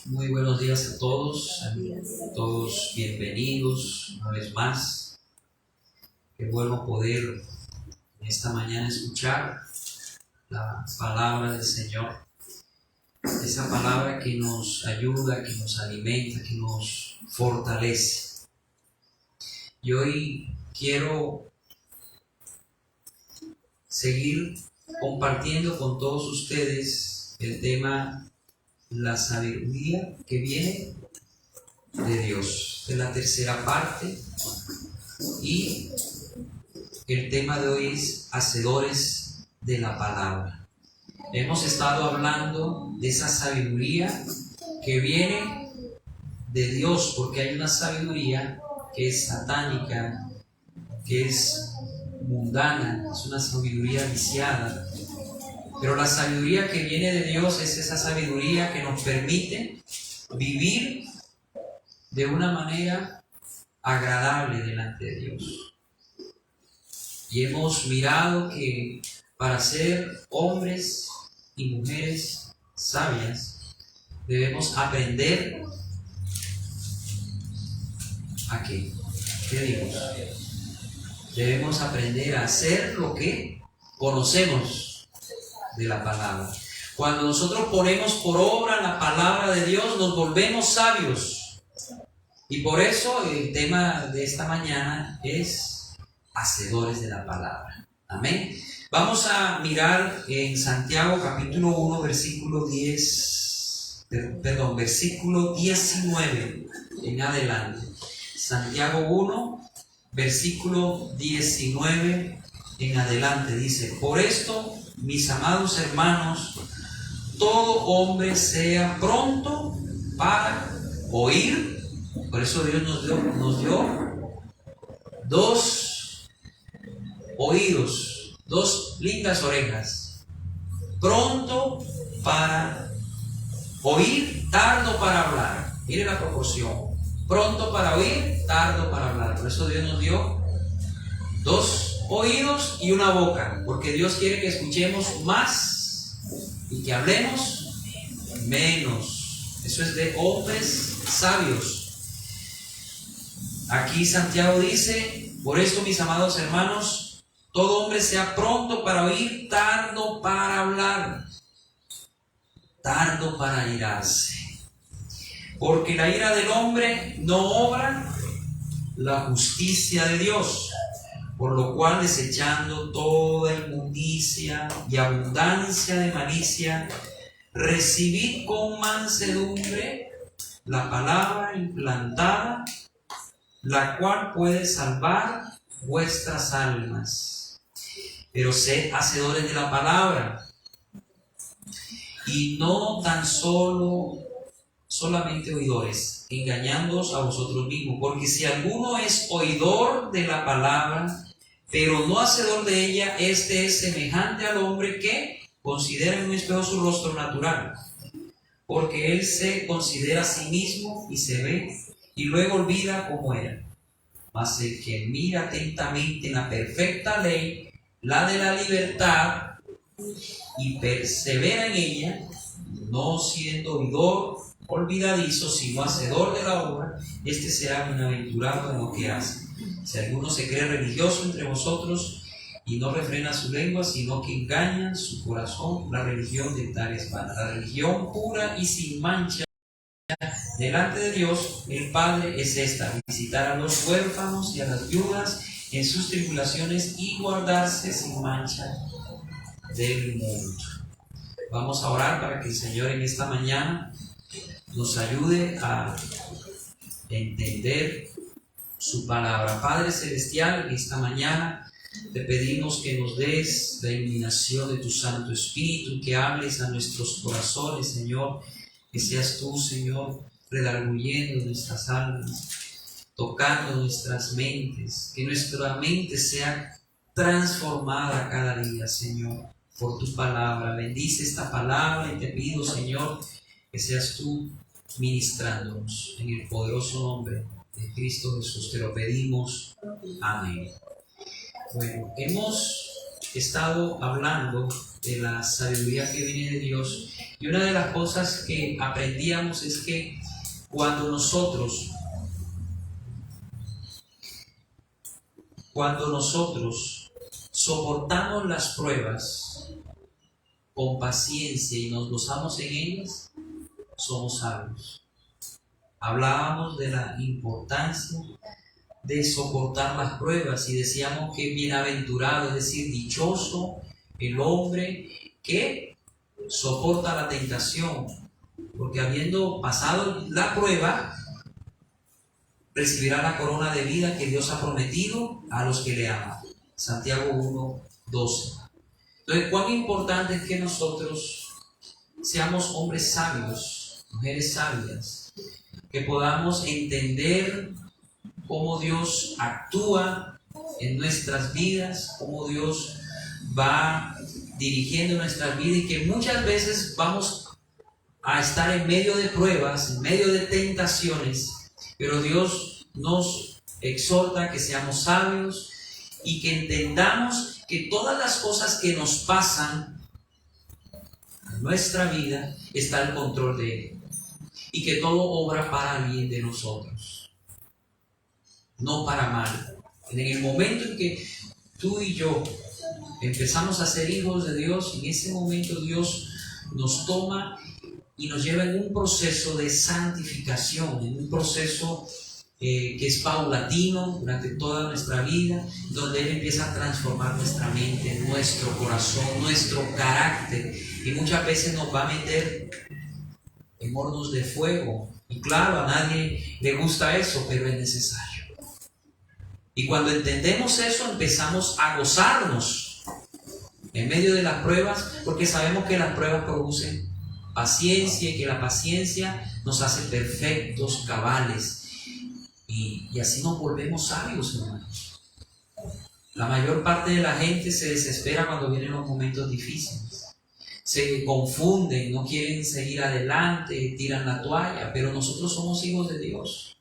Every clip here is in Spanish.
Muy buenos días a todos, bienvenidos una vez más. Qué bueno poder en esta mañana escuchar la palabra del Señor, esa palabra que nos ayuda, que nos alimenta, que nos fortalece. Y hoy quiero seguir compartiendo con todos ustedes el tema la sabiduría que viene de Dios. Es la tercera parte y el tema de hoy es hacedores de la palabra. Hemos estado hablando de esa sabiduría que viene de Dios, porque hay una sabiduría que es satánica, que es mundana, es una sabiduría viciada. Pero la sabiduría que viene de Dios es esa sabiduría que nos permite vivir de una manera agradable delante de Dios. Y hemos mirado que para ser hombres y mujeres sabias debemos aprender ¿a qué? ¿Qué digo? Debemos aprender a hacer lo que conocemos de la palabra. Cuando nosotros ponemos por obra la palabra de Dios, nos volvemos sabios. Y por eso el tema de esta mañana es hacedores de la palabra. Amén. Vamos a mirar en Santiago capítulo 1, versículo 19 en adelante. Santiago 1, versículo 19 en adelante dice: por esto, mis amados hermanos, todo hombre sea pronto para oír. Por eso Dios nos dio dos oídos, dos lindas orejas. Pronto para oír, tardo para hablar. Mire la proporción. Pronto para oír, tardo para hablar. Por eso Dios nos dio dos oídos y una boca, porque Dios quiere que escuchemos más y que hablemos menos. Eso es de hombres sabios. Aquí Santiago dice: por esto, mis amados hermanos, todo hombre sea pronto para oír, tardo para hablar, tardo para airarse, porque la ira del hombre no obra la justicia de Dios. Por lo cual, desechando toda inmundicia y abundancia de malicia, recibid con mansedumbre la palabra implantada, la cual puede salvar vuestras almas. Pero sed hacedores de la palabra, y no tan solamente oidores, engañándoos a vosotros mismos. Porque si alguno es oidor de la palabra, pero no hacedor de ella, este es semejante al hombre que considera en un espejo su rostro natural, porque él se considera a sí mismo y se ve, y luego olvida cómo era. Mas el que mira atentamente en la perfecta ley, la de la libertad, y persevera en ella, no siendo oidor olvidadizo, sino hacedor de la obra, este será bienaventurado en lo que hace. Si alguno se cree religioso entre vosotros y no refrena su lengua, sino que engaña su corazón, la religión de tal es vana. La religión pura y sin mancha delante de Dios el Padre es esta: visitar a los huérfanos y a las viudas en sus tribulaciones y guardarse sin mancha del mundo. Vamos a orar para que el Señor en esta mañana nos ayude a entender su palabra. Padre celestial, en esta mañana te pedimos que nos des la iluminación de tu Santo Espíritu, que hables a nuestros corazones, Señor, que seas tú, Señor, redarguyendo nuestras almas, tocando nuestras mentes, que nuestra mente sea transformada cada día, Señor, por tu palabra. Bendice esta palabra y te pido, Señor, que seas tú ministrándonos. En el poderoso nombre de Cristo Jesús te lo pedimos. Amén. Bueno, hemos he estado hablando de la sabiduría que viene de Dios, y una de las cosas que aprendíamos es que cuando nosotros soportamos las pruebas con paciencia y nos gozamos en ellas, somos sabios. Hablábamos de la importancia de soportar las pruebas y decíamos que bienaventurado, es decir, dichoso el hombre que soporta la tentación, porque habiendo pasado la prueba, recibirá la corona de vida que Dios ha prometido a los que le aman. Santiago 1:12. Entonces, cuán importante es que nosotros seamos hombres sabios, mujeres sabias, que podamos entender cómo Dios actúa en nuestras vidas, cómo Dios va dirigiendo nuestras vidas, y que muchas veces vamos a estar en medio de pruebas, en medio de tentaciones, pero Dios nos exhorta a que seamos sabios y que entendamos que todas las cosas que nos pasan en nuestra vida está el control de Él, y que todo obra para el bien de nosotros, no para mal. En el momento en que tú y yo empezamos a ser hijos de Dios, en ese momento Dios nos toma y nos lleva en un proceso de santificación, en un proceso que es paulatino durante toda nuestra vida, donde Él empieza a transformar nuestra mente, nuestro corazón, nuestro carácter, y muchas veces nos va a meter en hornos de fuego. Y claro, a nadie le gusta eso, pero es necesario. Y cuando entendemos eso, empezamos a gozarnos en medio de las pruebas, porque sabemos que las pruebas producen paciencia, y que la paciencia nos hace perfectos, cabales, y así nos volvemos sabios, hermanos. La mayor parte de la gente se desespera cuando vienen los momentos difíciles, se confunden, no quieren seguir adelante, tiran la toalla, pero nosotros somos hijos de Dios,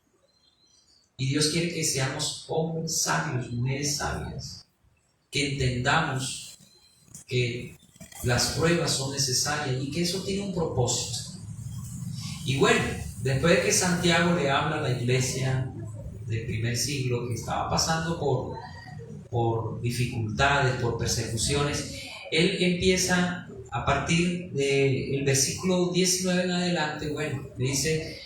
y Dios quiere que seamos hombres sabios, mujeres sabias, que entendamos que las pruebas son necesarias y que eso tiene un propósito. Y bueno, después de que Santiago le habla a la iglesia del primer siglo que estaba pasando por dificultades, por persecuciones, él empieza a partir del versículo 19 en adelante, bueno, le dice,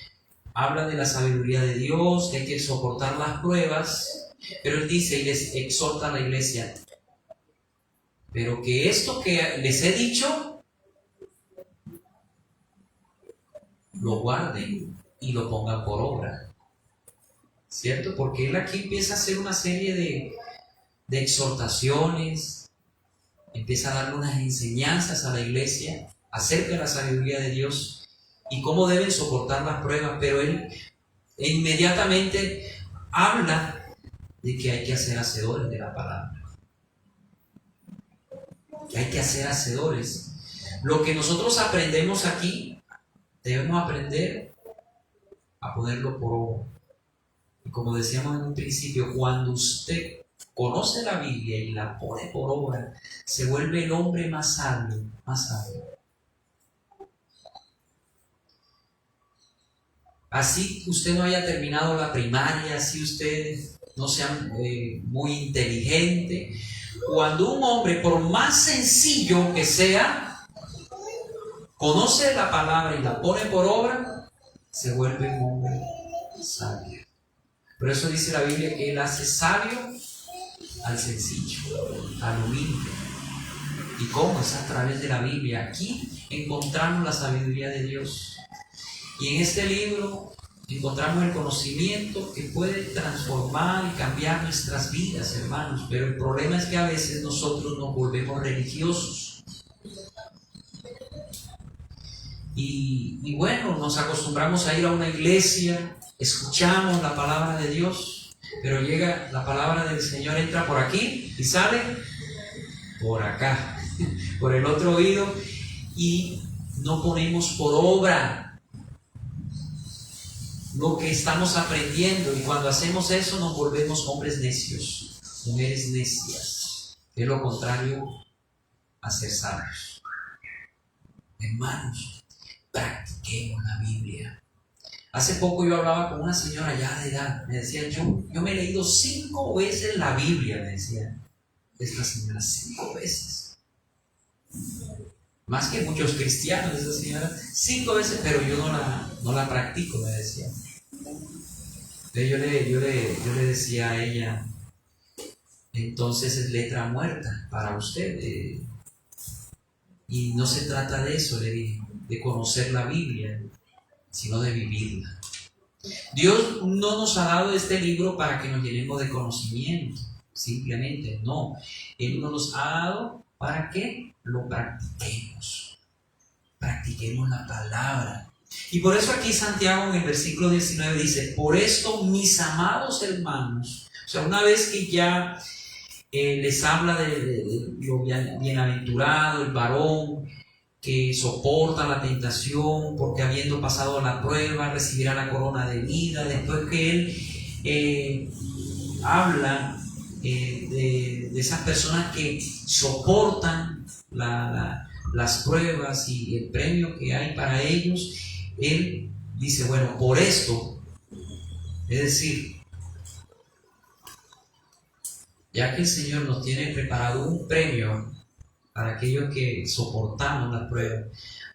habla de la sabiduría de Dios, que hay que soportar las pruebas, pero él dice y les exhorta a la iglesia, pero que esto que les he dicho, lo guarden y lo pongan por obra, ¿cierto? Porque él aquí empieza a hacer una serie de exhortaciones, empieza a darle unas enseñanzas a la iglesia acerca de la sabiduría de Dios y cómo deben soportar las pruebas, pero él inmediatamente habla de que hay que ser hacedores de la palabra. Que hay que ser hacedores. Lo que nosotros aprendemos aquí, debemos aprender a ponerlo por obra. Y como decíamos en un principio, cuando usted conoce la Biblia y la pone por obra, se vuelve el hombre más sabio, más sabio. Así usted no haya terminado la primaria, así usted no sea muy inteligente, cuando un hombre, por más sencillo que sea, conoce la palabra y la pone por obra, se vuelve un hombre sabio. Por eso dice la Biblia que Él hace sabio al sencillo, al humilde. ¿Y cómo? Es a través de la Biblia. Aquí encontramos la sabiduría de Dios. Y en este libro encontramos el conocimiento que puede transformar y cambiar nuestras vidas, hermanos. Pero el problema es que a veces nosotros nos volvemos religiosos. Y bueno, nos acostumbramos a ir a una iglesia, escuchamos la palabra de Dios, pero llega la palabra del Señor, entra por aquí y sale por acá, por el otro oído, y no ponemos por obra lo que estamos aprendiendo, y cuando hacemos eso nos volvemos hombres necios, mujeres necias. Es lo contrario a ser sabios. Hermanos, practiquemos la Biblia. Hace poco yo hablaba con una señora ya de edad. Me decía, yo me he leído 5 veces la Biblia, me decía esta señora, 5 veces. Más que muchos cristianos, esa señora, 5 veces, pero yo no la practico, me decía. Entonces yo le decía a ella, entonces es letra muerta para usted. Y no se trata de eso, le dije, de conocer la Biblia, sino de vivirla. Dios no nos ha dado este libro para que nos llenemos de conocimiento, simplemente no. Él nos ha dado para que lo practiquemos. Practiquemos la palabra. Y por eso aquí Santiago en el versículo 19 dice, por esto mis amados hermanos, o sea, una vez que ya les habla de lo bienaventurado, el varón que soporta la tentación, porque habiendo pasado la prueba recibirá la corona de vida. Después que él habla de esas personas que soportan las pruebas y el premio que hay para ellos, él dice, bueno, por esto, es decir, ya que el Señor nos tiene preparado un premio para aquellos que soportamos la prueba,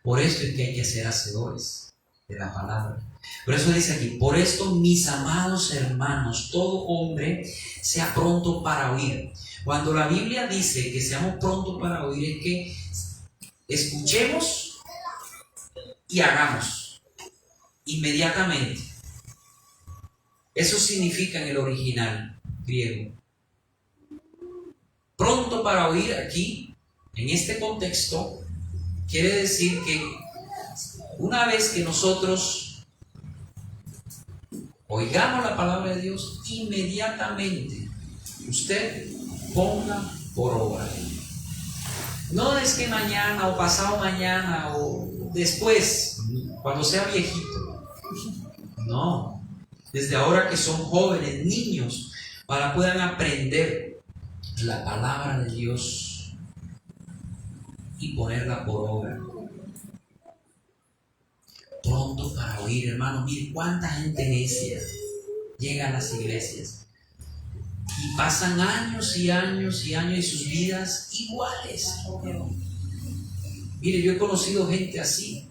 por esto es que hay que ser hacedores de la palabra. Por eso dice aquí, por esto mis amados hermanos, todo hombre sea pronto para oír. Cuando la Biblia dice que seamos prontos para oír, es que escuchemos y hagamos inmediatamente. Eso significa en el original griego. Pronto para oír aquí, en este contexto, quiere decir que una vez que nosotros oigamos la palabra de Dios, inmediatamente usted ponga por obra. No es que mañana o pasado mañana o después, cuando sea viejito. No, desde ahora que son jóvenes, niños, para que puedan aprender la palabra de Dios y ponerla por obra. Pronto para oír, hermano. Mire cuánta gente necia llega a las iglesias y pasan años y años y años y sus vidas iguales. Mire, yo he conocido gente así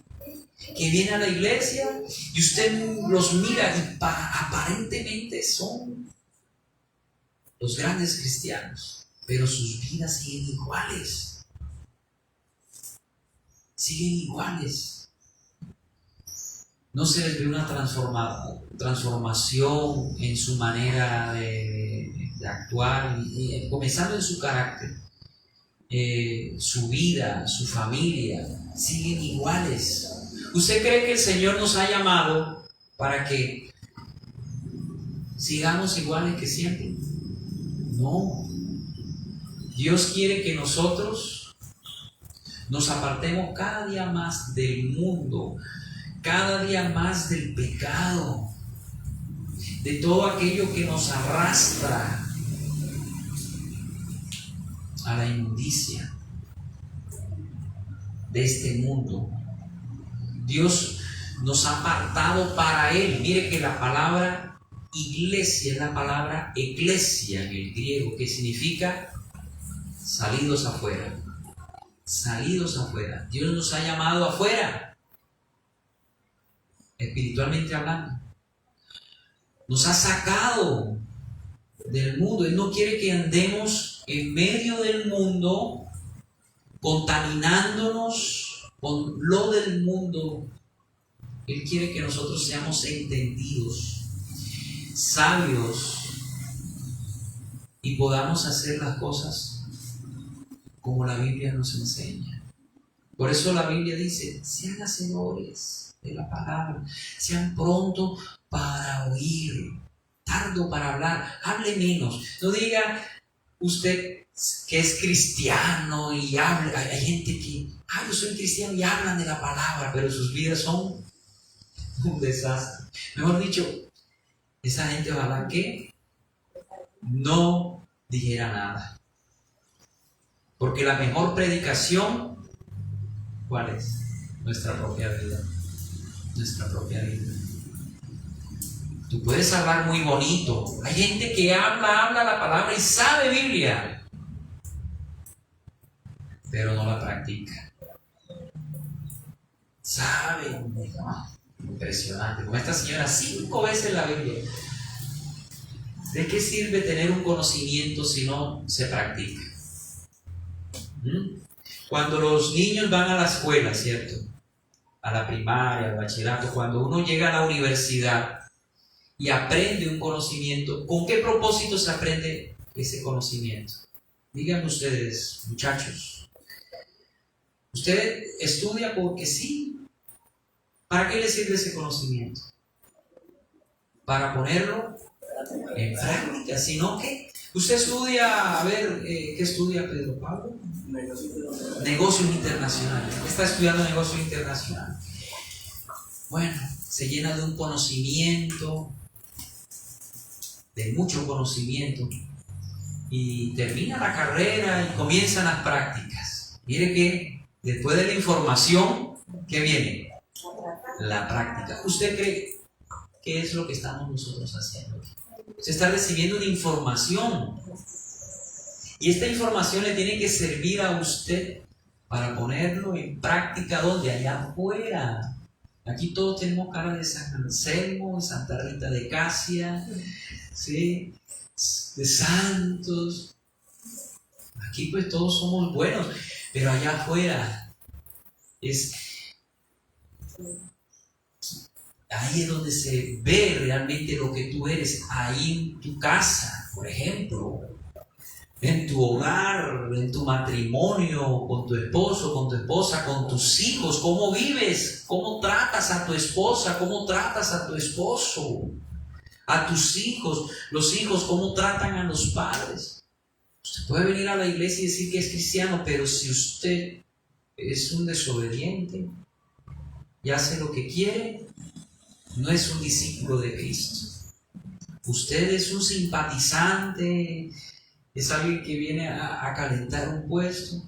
que viene a la iglesia y usted los mira y aparentemente son los grandes cristianos, pero sus vidas siguen iguales. Siguen iguales. No se les ve una transformación en su manera de actuar, comenzando en su carácter. Su vida, su familia, siguen iguales. ¿Usted cree que el Señor nos ha llamado para que sigamos iguales que siempre? No. Dios quiere que nosotros nos apartemos cada día más del mundo, cada día más del pecado, de todo aquello que nos arrastra a la inmundicia de este mundo. Dios nos ha apartado para Él. Mire que la palabra iglesia es la palabra eclesia en el griego, que significa salidos afuera. Salidos afuera. Dios nos ha llamado afuera, espiritualmente hablando. Nos ha sacado del mundo. Él no quiere que andemos en medio del mundo contaminándonos con lo del mundo. Él quiere que nosotros seamos entendidos, sabios, y podamos hacer las cosas como la Biblia nos enseña. Por eso la Biblia dice, sean hacedores de la palabra, sean prontos para oír, tardo para hablar, hable menos. No diga usted que es cristiano y habla. Hay gente que, yo soy cristiano y hablan de la palabra, pero sus vidas son un desastre. Mejor dicho, esa gente ojalá que no dijera nada. Porque la mejor predicación, ¿cuál es? Nuestra propia vida. Nuestra propia vida. Tú puedes hablar muy bonito. Hay gente que habla la palabra y sabe Biblia, pero no la practica. Sabe. Impresionante. Como esta señora 5 veces la Biblia. ¿De qué sirve tener un conocimiento si no se practica? Cuando los niños van a la escuela, ¿cierto? A la primaria, al bachillerato, cuando uno llega a la universidad y aprende un conocimiento, ¿con qué propósito se aprende ese conocimiento? Díganme ustedes, muchachos. ¿Usted estudia porque sí? ¿Para qué le sirve ese conocimiento? Para ponerlo en práctica, sino que usted estudia, a ver, ¿qué estudia Pedro Pablo? Negocios internacionales. Está estudiando negocios internacionales. Bueno, se llena de un conocimiento, de mucho conocimiento, y termina la carrera y comienzan las prácticas. Mire que después de la información, ¿qué viene? La práctica. ¿Usted cree qué es lo que estamos nosotros haciendo? Usted está recibiendo una información y esta información le tiene que servir a usted para ponerlo en práctica. ¿Dónde? Allá afuera. Aquí todos tenemos cara de San Anselmo, de Santa Rita de Casia, ¿sí? De santos. Aquí pues todos somos buenos, pero allá afuera ahí es donde se ve realmente lo que tú eres. Ahí en tu casa, por ejemplo, en tu hogar, en tu matrimonio, con tu esposo, con tu esposa, con tus hijos. ¿Cómo vives? ¿Cómo tratas a tu esposa? ¿Cómo tratas a tu esposo? A tus hijos. Los hijos, ¿cómo tratan a los padres? Usted puede venir a la iglesia y decir que es cristiano, pero si usted es un desobediente y hace lo que quiere, no es un discípulo de Cristo. Usted es un simpatizante, es alguien que viene a calentar un puesto,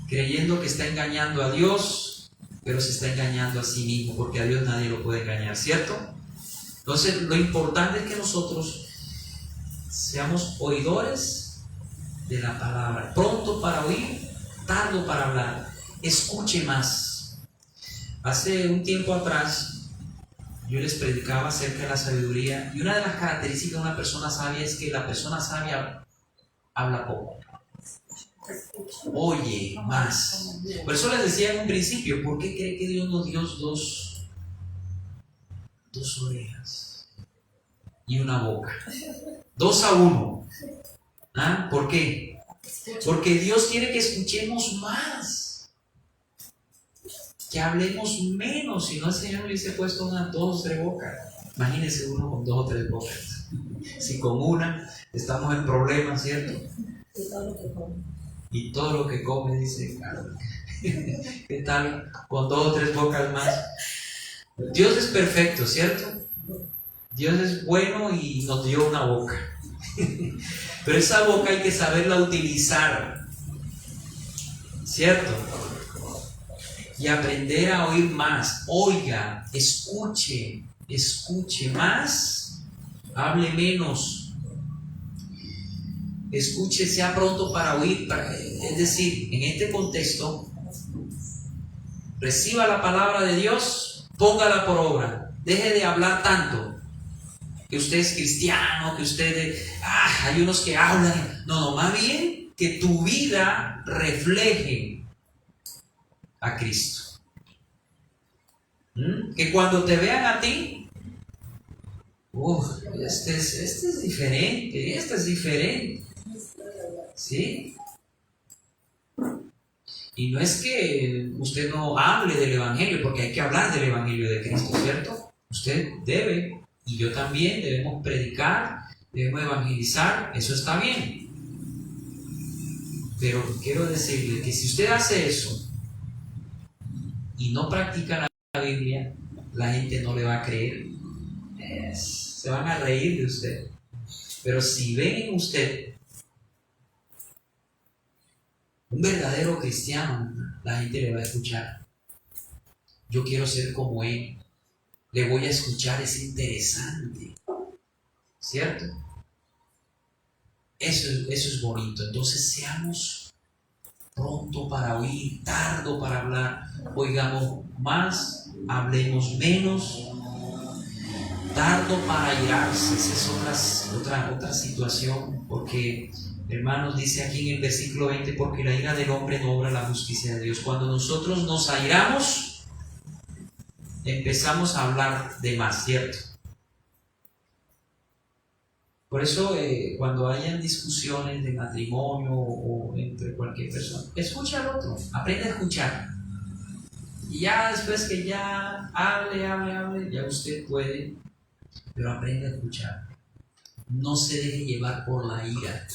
creyendo que está engañando a Dios, pero se está engañando a sí mismo, porque a Dios nadie lo puede engañar, ¿cierto? Entonces, lo importante es que nosotros seamos oidores de la palabra, pronto para oír, tardo para hablar. Escuche más. Hace un tiempo atrás yo les predicaba acerca de la sabiduría, y una de las características de una persona sabia es que la persona sabia habla poco, oye más. Por eso les decía en un principio, ¿por qué cree que Dios nos dio dos orejas y una boca? 2 a 1. ¿Ah? ¿Por qué? Porque Dios quiere que escuchemos más, que hablemos menos. Si no, el Señor le hubiese puesto unas 2 o 3 bocas. Imagínense uno con 2 o 3 bocas. Si con una estamos en problemas, ¿cierto? Y todo lo que come, dice, claro. ¿Qué tal con 2 o 3 bocas más? Dios es perfecto, ¿cierto? Dios es bueno y nos dio una boca. Pero esa boca hay que saberla utilizar, ¿cierto? Y aprender a oír más. Oiga, escuche más, hable menos. Escuche, sea pronto para oír. Es decir, en este contexto, reciba la palabra de Dios, póngala por obra. Deje de hablar tanto, que usted es cristiano, que usted hay unos que hablan. No, más bien que tu vida refleje a Cristo. Que cuando te vean a ti, este es diferente, este es diferente, ¿sí? Y no es que usted no hable del Evangelio, porque hay que hablar del Evangelio de Cristo, ¿cierto? Usted debe, y yo también, debemos predicar, debemos evangelizar, eso está bien. Pero quiero decirle que si usted hace eso y no practica la Biblia, la gente no le va a creer. Se van a reír de usted. Pero si ven en usted Un verdadero cristiano, la gente le va a escuchar. Yo quiero ser como él. Le voy a escuchar, es interesante. ¿Cierto? Eso es bonito. Entonces seamos pronto para oír, tardo para hablar. Oigamos más, hablemos menos. Tardo para airarse. Esa es otra situación. Porque, hermanos, dice aquí en el versículo 20, porque la ira del hombre no obra la justicia de Dios. Cuando nosotros nos airamos, empezamos a hablar de más, ¿cierto? Por eso, cuando hayan discusiones de matrimonio o entre cualquier persona, escucha al otro, aprende a escuchar. Y ya después que ya hable, ya usted puede, pero aprende a escuchar. No se deje llevar por la ira.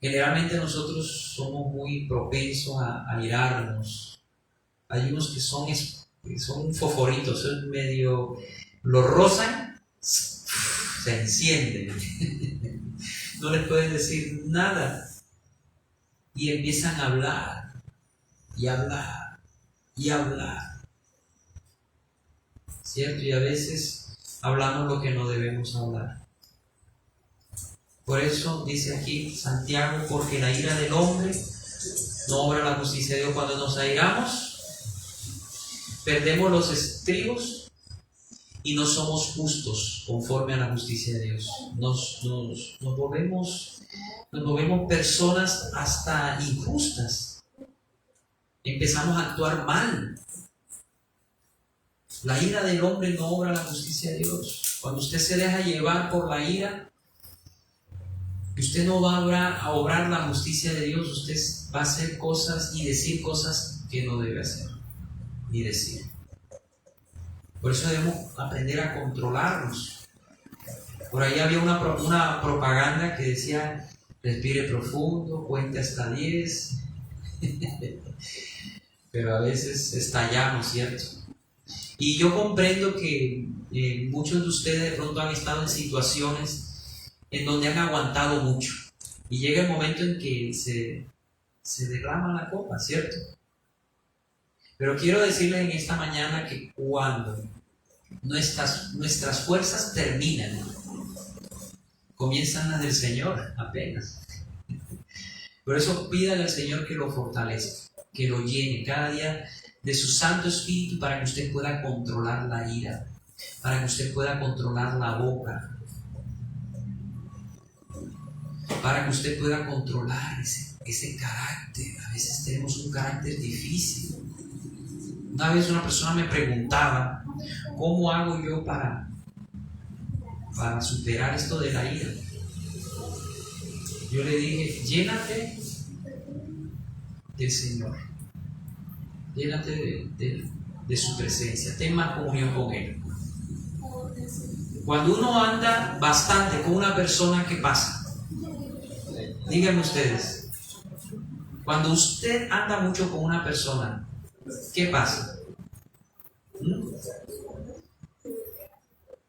Generalmente nosotros somos muy propensos a irarnos. Hay unos que son fosforitos, son medio, lo rozan, se encienden. No les pueden decir nada. Y empiezan a hablar, y hablar, y hablar. ¿Cierto? Y a veces hablamos lo que no debemos hablar. Por eso dice aquí Santiago, porque la ira del hombre no obra la justicia de Dios. Cuando nos airamos, perdemos los estribos y no somos justos conforme a la justicia de Dios. Nos volvemos personas hasta injustas. Empezamos a actuar mal. La ira del hombre no obra la justicia de Dios. Cuando usted se deja llevar por la ira, usted no va a obrar la justicia de Dios. Usted va a hacer cosas y decir cosas que no debe hacer ni decir. Por eso debemos aprender a controlarnos. Por ahí había una propaganda que decía: respire profundo, cuente hasta 10. Pero a veces estallamos, ¿cierto? Y yo comprendo que muchos de ustedes de pronto han estado en situaciones en donde han aguantado mucho. Y llega el momento en que se derrama la copa, ¿cierto? Pero quiero decirles en esta mañana que cuando nuestras fuerzas terminan, comienzan las del Señor apenas. Por eso pídale al Señor que lo fortalezca, que lo llene cada día de su Santo Espíritu para que usted pueda controlar la ira, para que usted pueda controlar la boca, para que usted pueda controlar ese carácter. A veces tenemos un carácter difícil. Una vez una persona me preguntaba: ¿cómo hago yo para superar esto de la ira? Yo le dije: llénate del Señor, llénate de su presencia, ten más comunión con Él. Cuando uno anda bastante con una persona, ¿qué pasa? Díganme ustedes, cuando usted anda mucho con una persona, ¿qué pasa?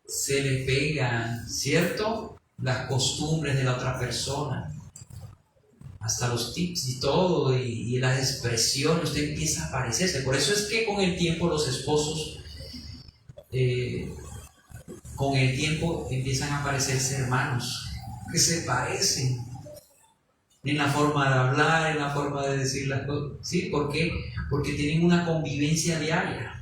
Se le pegan, ¿cierto?, las costumbres de la otra persona, hasta los tips y todo, y las expresiones, usted empieza a aparecerse. Por eso es que con el tiempo los esposos, con el tiempo empiezan a parecerse hermanos, que se parecen en la forma de hablar, en la forma de decir las cosas. ¿Sí? ¿Por qué? Porque tienen una convivencia diaria.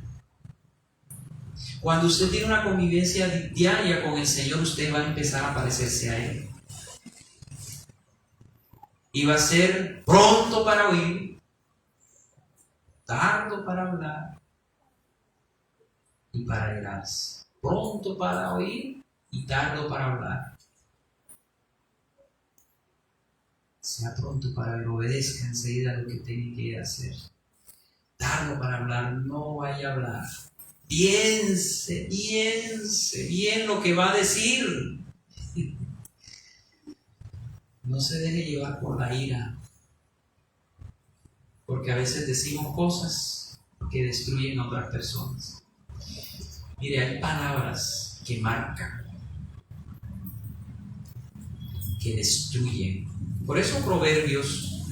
Cuando usted tiene una convivencia diaria con el Señor, usted va a empezar a parecerse a Él. Y va a ser pronto para oír, tardo para hablar y para airarse. Pronto para oír y tardo para hablar. Sea pronto para que obedezca enseguida lo que tiene que hacer. Tardo para hablar, no vaya a hablar. Piense bien lo que va a decir. No se deje llevar por la ira, porque a veces decimos cosas que destruyen a otras personas. Mire, hay palabras que marcan, que destruyen. Por eso Proverbios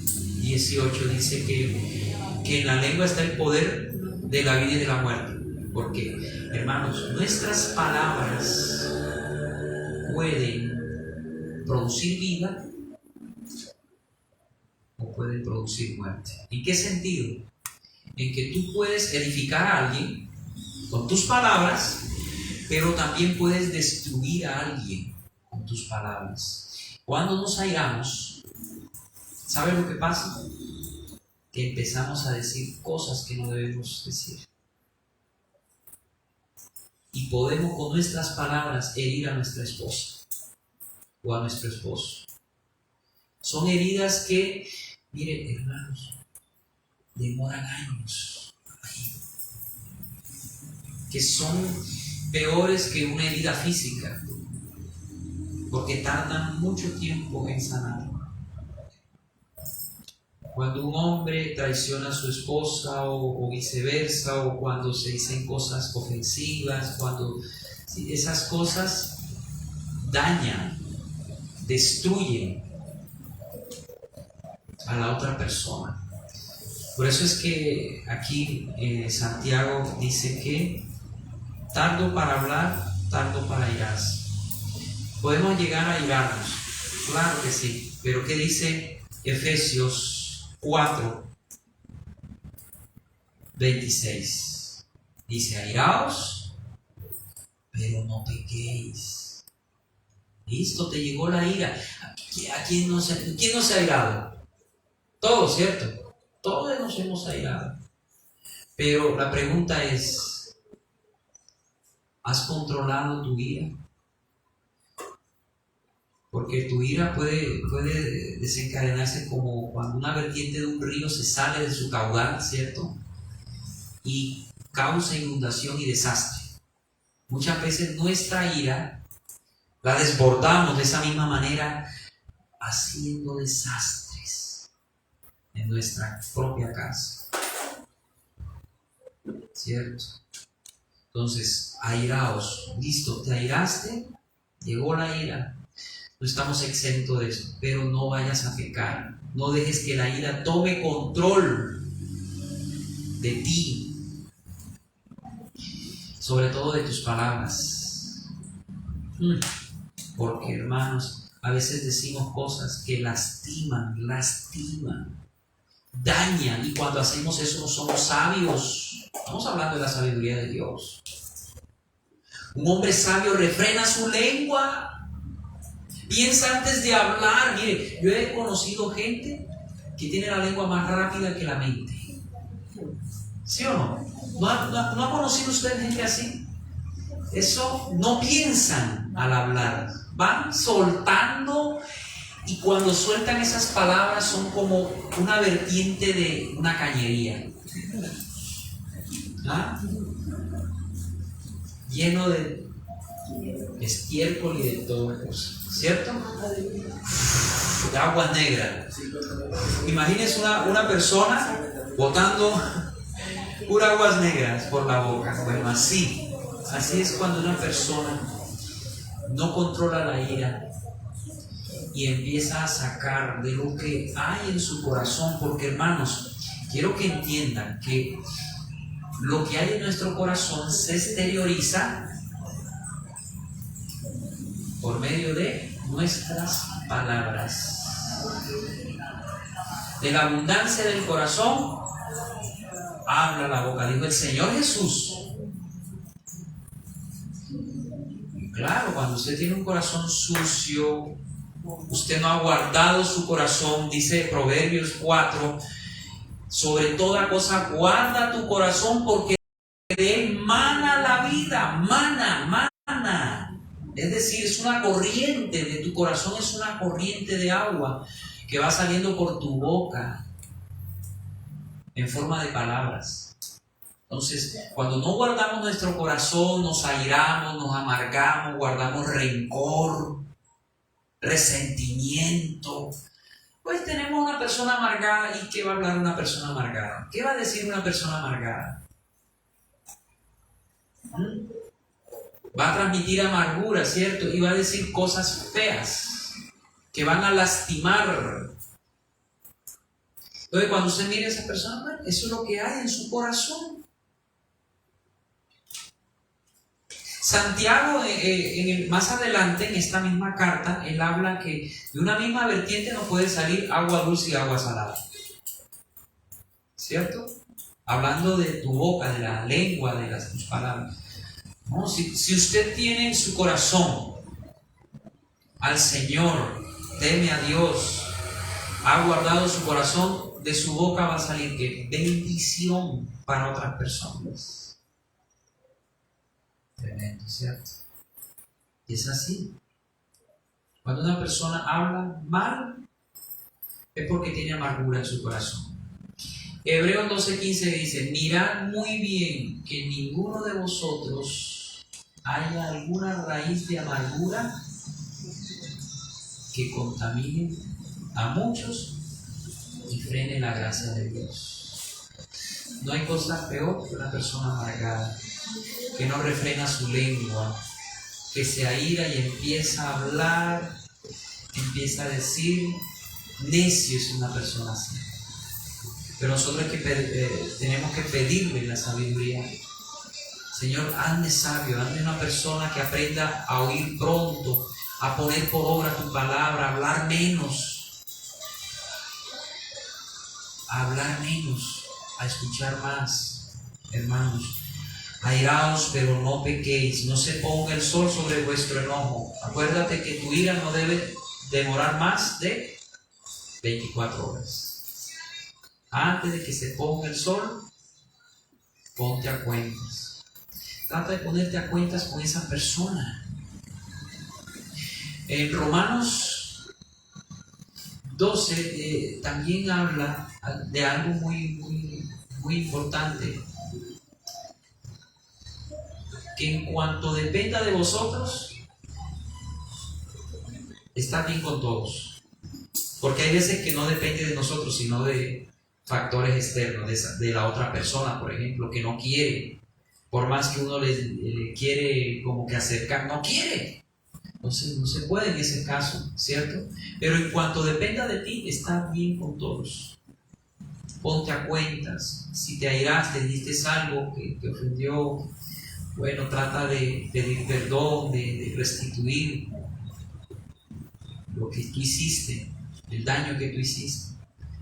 18 dice que en la lengua está el poder de la vida y de la muerte. Porque, hermanos, nuestras palabras pueden producir vida o pueden producir muerte. ¿En qué sentido? En que tú puedes edificar a alguien con tus palabras, pero también puedes destruir a alguien con tus palabras. Cuando nos airamos, ¿sabes lo que pasa? Que empezamos a decir cosas que no debemos decir. Y podemos con nuestras palabras herir a nuestra esposa o a nuestro esposo. Son heridas que, miren, hermanos, demoran años, que son peores que una herida física, porque tardan mucho tiempo en sanar. Cuando un hombre traiciona a su esposa o viceversa, o cuando se dicen cosas ofensivas, cuando esas cosas dañan, destruyen a la otra persona. Por eso es que aquí Santiago dice que tardo para hablar, tardo para airarse. Podemos llegar a airarnos, claro que sí, pero ¿qué dice Efesios 4:26? Dice: airaos, pero no pequéis. Listo, te llegó la ira. ¿Quién no se ha airado? Todos, ¿cierto? Todos nos hemos airado. Pero la pregunta es: ¿has controlado tu ira? Porque tu ira puede desencadenarse como cuando una vertiente de un río se sale de su caudal, ¿cierto? Y causa inundación y desastre. Muchas veces nuestra ira la desbordamos de esa misma manera, haciendo desastres en nuestra propia casa, ¿cierto? Entonces, airaos. Listo, te airaste, llegó la ira. No estamos exentos de eso, pero no vayas a pecar. No dejes que la ira tome control de ti, sobre todo de tus palabras. Porque, hermanos, a veces decimos cosas que lastiman, dañan, y cuando hacemos eso no somos sabios. Estamos hablando de la sabiduría de Dios. Un hombre sabio refrena su lengua. Piensa antes de hablar. Mire, yo he conocido gente que tiene la lengua más rápida que la mente. ¿Sí o no? ¿No ha conocido usted gente así? Eso, no piensan al hablar. Van soltando, y cuando sueltan esas palabras son como una vertiente de una cañería. ¿Ah? Lleno de estiércol y de todo eso, ¿cierto? De aguas negras. Imagínense una persona botando puras aguas negras por la boca. Bueno, así es cuando una persona no controla la ira y empieza a sacar de lo que hay en su corazón. Porque, hermanos, quiero que entiendan que lo que hay en nuestro corazón se exterioriza por medio de nuestras palabras. De la abundancia del corazón habla la boca, dijo el Señor Jesús. Y claro, cuando usted tiene un corazón sucio, usted no ha guardado su corazón, dice Proverbios 4, sobre toda cosa guarda tu corazón, porque de él mana la vida, mana. Es decir, es una corriente, de tu corazón es una corriente de agua que va saliendo por tu boca en forma de palabras. Entonces, cuando no guardamos nuestro corazón, nos airamos, nos amargamos, guardamos rencor, resentimiento, pues tenemos una persona amargada. ¿Y qué va a hablar una persona amargada? ¿Qué va a decir una persona amargada? Va a transmitir amargura, ¿cierto? Y va a decir cosas feas que van a lastimar. Entonces, cuando usted mire a esa persona, bueno, eso es lo que hay en su corazón. Santiago, más adelante en esta misma carta, él habla que de una misma vertiente no puede salir agua dulce y agua salada. ¿Cierto? Hablando de tu boca, de la lengua, de tus palabras. No, si usted tiene en su corazón al Señor, teme a Dios, ha guardado su corazón, de su boca va a salir ¿qué? Bendición para otras personas. Tremendo, ¿cierto? Y es así. Cuando una persona habla mal, es porque tiene amargura en su corazón. Hebreos 12:15 dice: mirad muy bien que ninguno de vosotros haya alguna raíz de amargura que contamine a muchos y frene la gracia de Dios. No hay cosa peor que una persona amargada, que no refrena su lengua, que se aira y empieza a hablar, empieza a decir. Necio es una persona así. Pero nosotros tenemos que pedirle la sabiduría. Señor, hazme sabio, hazme una persona que aprenda a oír pronto, a poner por obra tu palabra, a hablar menos, a escuchar más. Hermanos, airaos, pero no pequéis, no se ponga el sol sobre vuestro enojo. Acuérdate que tu ira no debe demorar más de 24 horas. Antes de que se ponga el sol, ponte a cuentas. Trata de ponerte a cuentas con esa persona. En Romanos 12 también habla de algo muy importante. Que en cuanto dependa de vosotros, está bien con todos. Porque hay veces que no depende de nosotros, sino de factores externos, de la otra persona, por ejemplo, que no quiere. Por más que uno le quiere como que acercar, no quiere. Entonces no se puede en ese caso, ¿cierto? Pero en cuanto dependa de ti, está bien con todos. Ponte a cuentas. Si te airaste, dijiste algo que te ofendió, bueno, trata de pedir perdón, de restituir lo que tú hiciste, el daño que tú hiciste.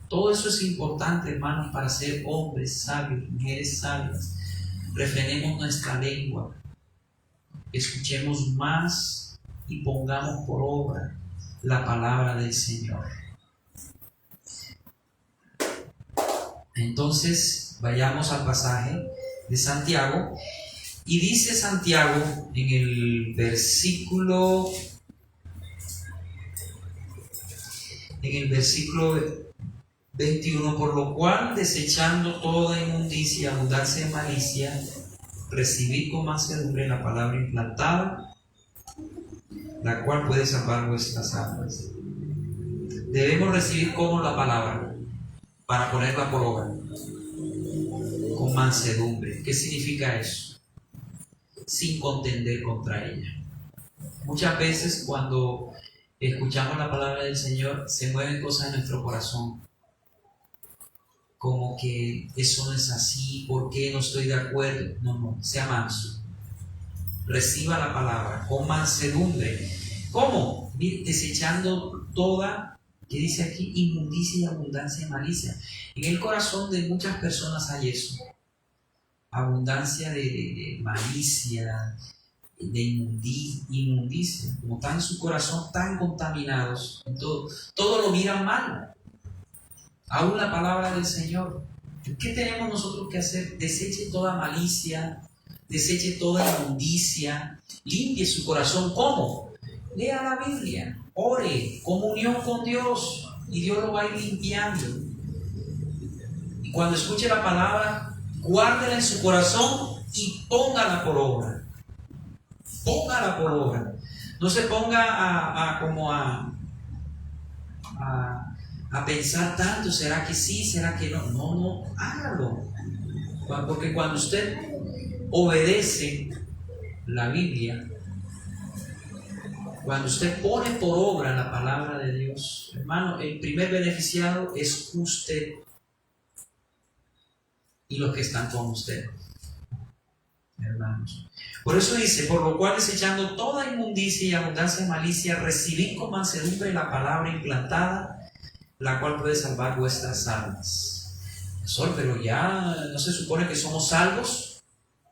Todo eso es importante, hermanos, para ser hombres sabios, mujeres sabias. Refrenemos nuestra lengua, escuchemos más y pongamos por obra la palabra del Señor. Entonces, vayamos al pasaje de Santiago. Y dice Santiago en el versículo 21, por lo cual, desechando toda inmundicia, abundancia de malicia, recibid con mansedumbre la palabra implantada, la cual puede salvar vuestras almas. Debemos recibir como la palabra para ponerla por obra, con mansedumbre. ¿Qué significa eso? Sin contender contra ella. Muchas veces cuando escuchamos la palabra del Señor, se mueven cosas en nuestro corazón, como que eso no es así, ¿por qué no estoy de acuerdo? No, sea manso, reciba la palabra con mansedumbre. ¿Cómo? Desechando toda, ¿qué dice aquí? Inmundicia y abundancia de malicia. En el corazón de muchas personas hay eso, abundancia de malicia, de inmundicia, como están en su corazón tan contaminados, todo lo miran mal. Aún la palabra del Señor. ¿Qué tenemos nosotros que hacer? Deseche toda malicia, deseche toda inmundicia, limpie su corazón. ¿Cómo? Lea la Biblia, ore, comunión con Dios, y Dios lo va a ir limpiando. Y cuando escuche la palabra, guárdela en su corazón y póngala por obra. Póngala por obra. No se ponga a pensar tanto, ¿será que sí? ¿Será que no? No, hágalo. Porque cuando usted obedece la Biblia, cuando usted pone por obra la palabra de Dios, hermano, el primer beneficiado es usted. y los que están con usted, hermanos. Por eso dice, por lo cual desechando toda inmundicia y abundancia de malicia, recibid con mansedumbre la palabra implantada, la cual puede salvar vuestras almas. Pastor, pero ya no se supone que somos salvos.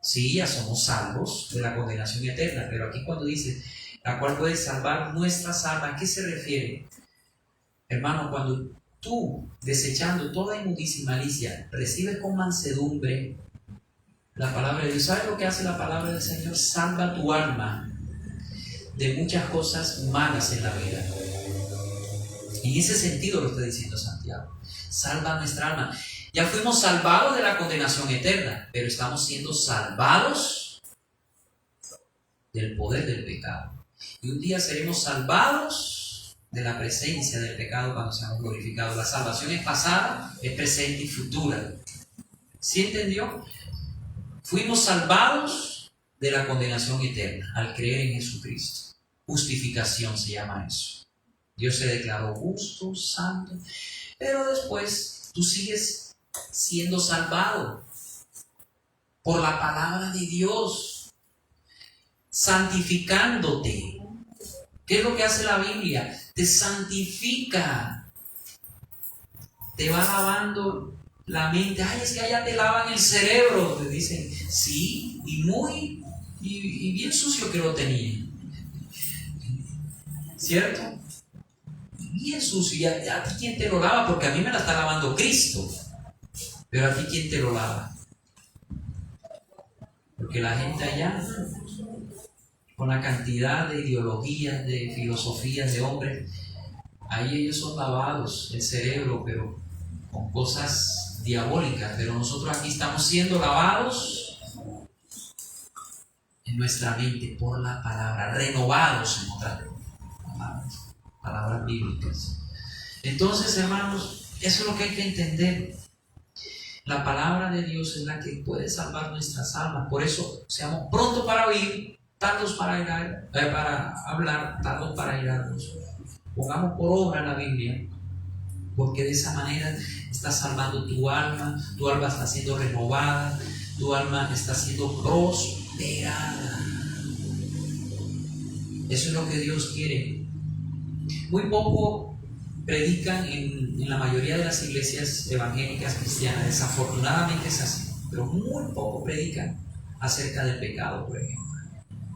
Sí, ya somos salvos de la condenación eterna, pero aquí cuando dice, la cual puede salvar nuestras almas, ¿a qué se refiere? Hermano, cuando tú, desechando toda inmundicia y malicia, recibes con mansedumbre la palabra de Dios, ¿sabes lo que hace la palabra del Señor? Salva tu alma de muchas cosas malas en la vida. En ese sentido lo está diciendo Santiago. Salva nuestra alma. Ya fuimos salvados de la condenación eterna, pero estamos siendo salvados del poder del pecado. Y un día seremos salvados de la presencia del pecado cuando seamos glorificados. La salvación es pasada, es presente y futura. ¿Sí entendió? Fuimos salvados de la condenación eterna al creer en Jesucristo. Justificación se llama eso. Dios se declaró justo, santo, pero después tú sigues siendo salvado por la palabra de Dios, santificándote. ¿Qué es lo que hace la Biblia? Te santifica, te va lavando la mente. Ay, es que allá te lavan el cerebro, te dicen. Sí, y bien sucio que lo tenía, ¿cierto? Bien sucio. ¿Y a ti quién te lo lava? Porque a mí me la está lavando Cristo, pero a ti quién te lo lava. Porque la gente allá, con la cantidad de ideologías, de filosofías de hombres, ahí ellos son lavados el cerebro, pero con cosas diabólicas. Pero nosotros aquí estamos siendo lavados en nuestra mente por la palabra, renovados en otras palabras bíblicas. Entonces, hermanos, eso es lo que hay que entender. La palabra de Dios es la que puede salvar nuestras almas. Por eso, seamos prontos para oír, tardos para hablar, tardos para irarnos. Pongamos por obra la Biblia, porque de esa manera está salvando tu alma está siendo renovada, tu alma está siendo prosperada. Eso es lo que Dios quiere. Muy poco predican en la mayoría de las iglesias evangélicas cristianas, desafortunadamente es así, pero muy poco predican acerca del pecado, por ejemplo,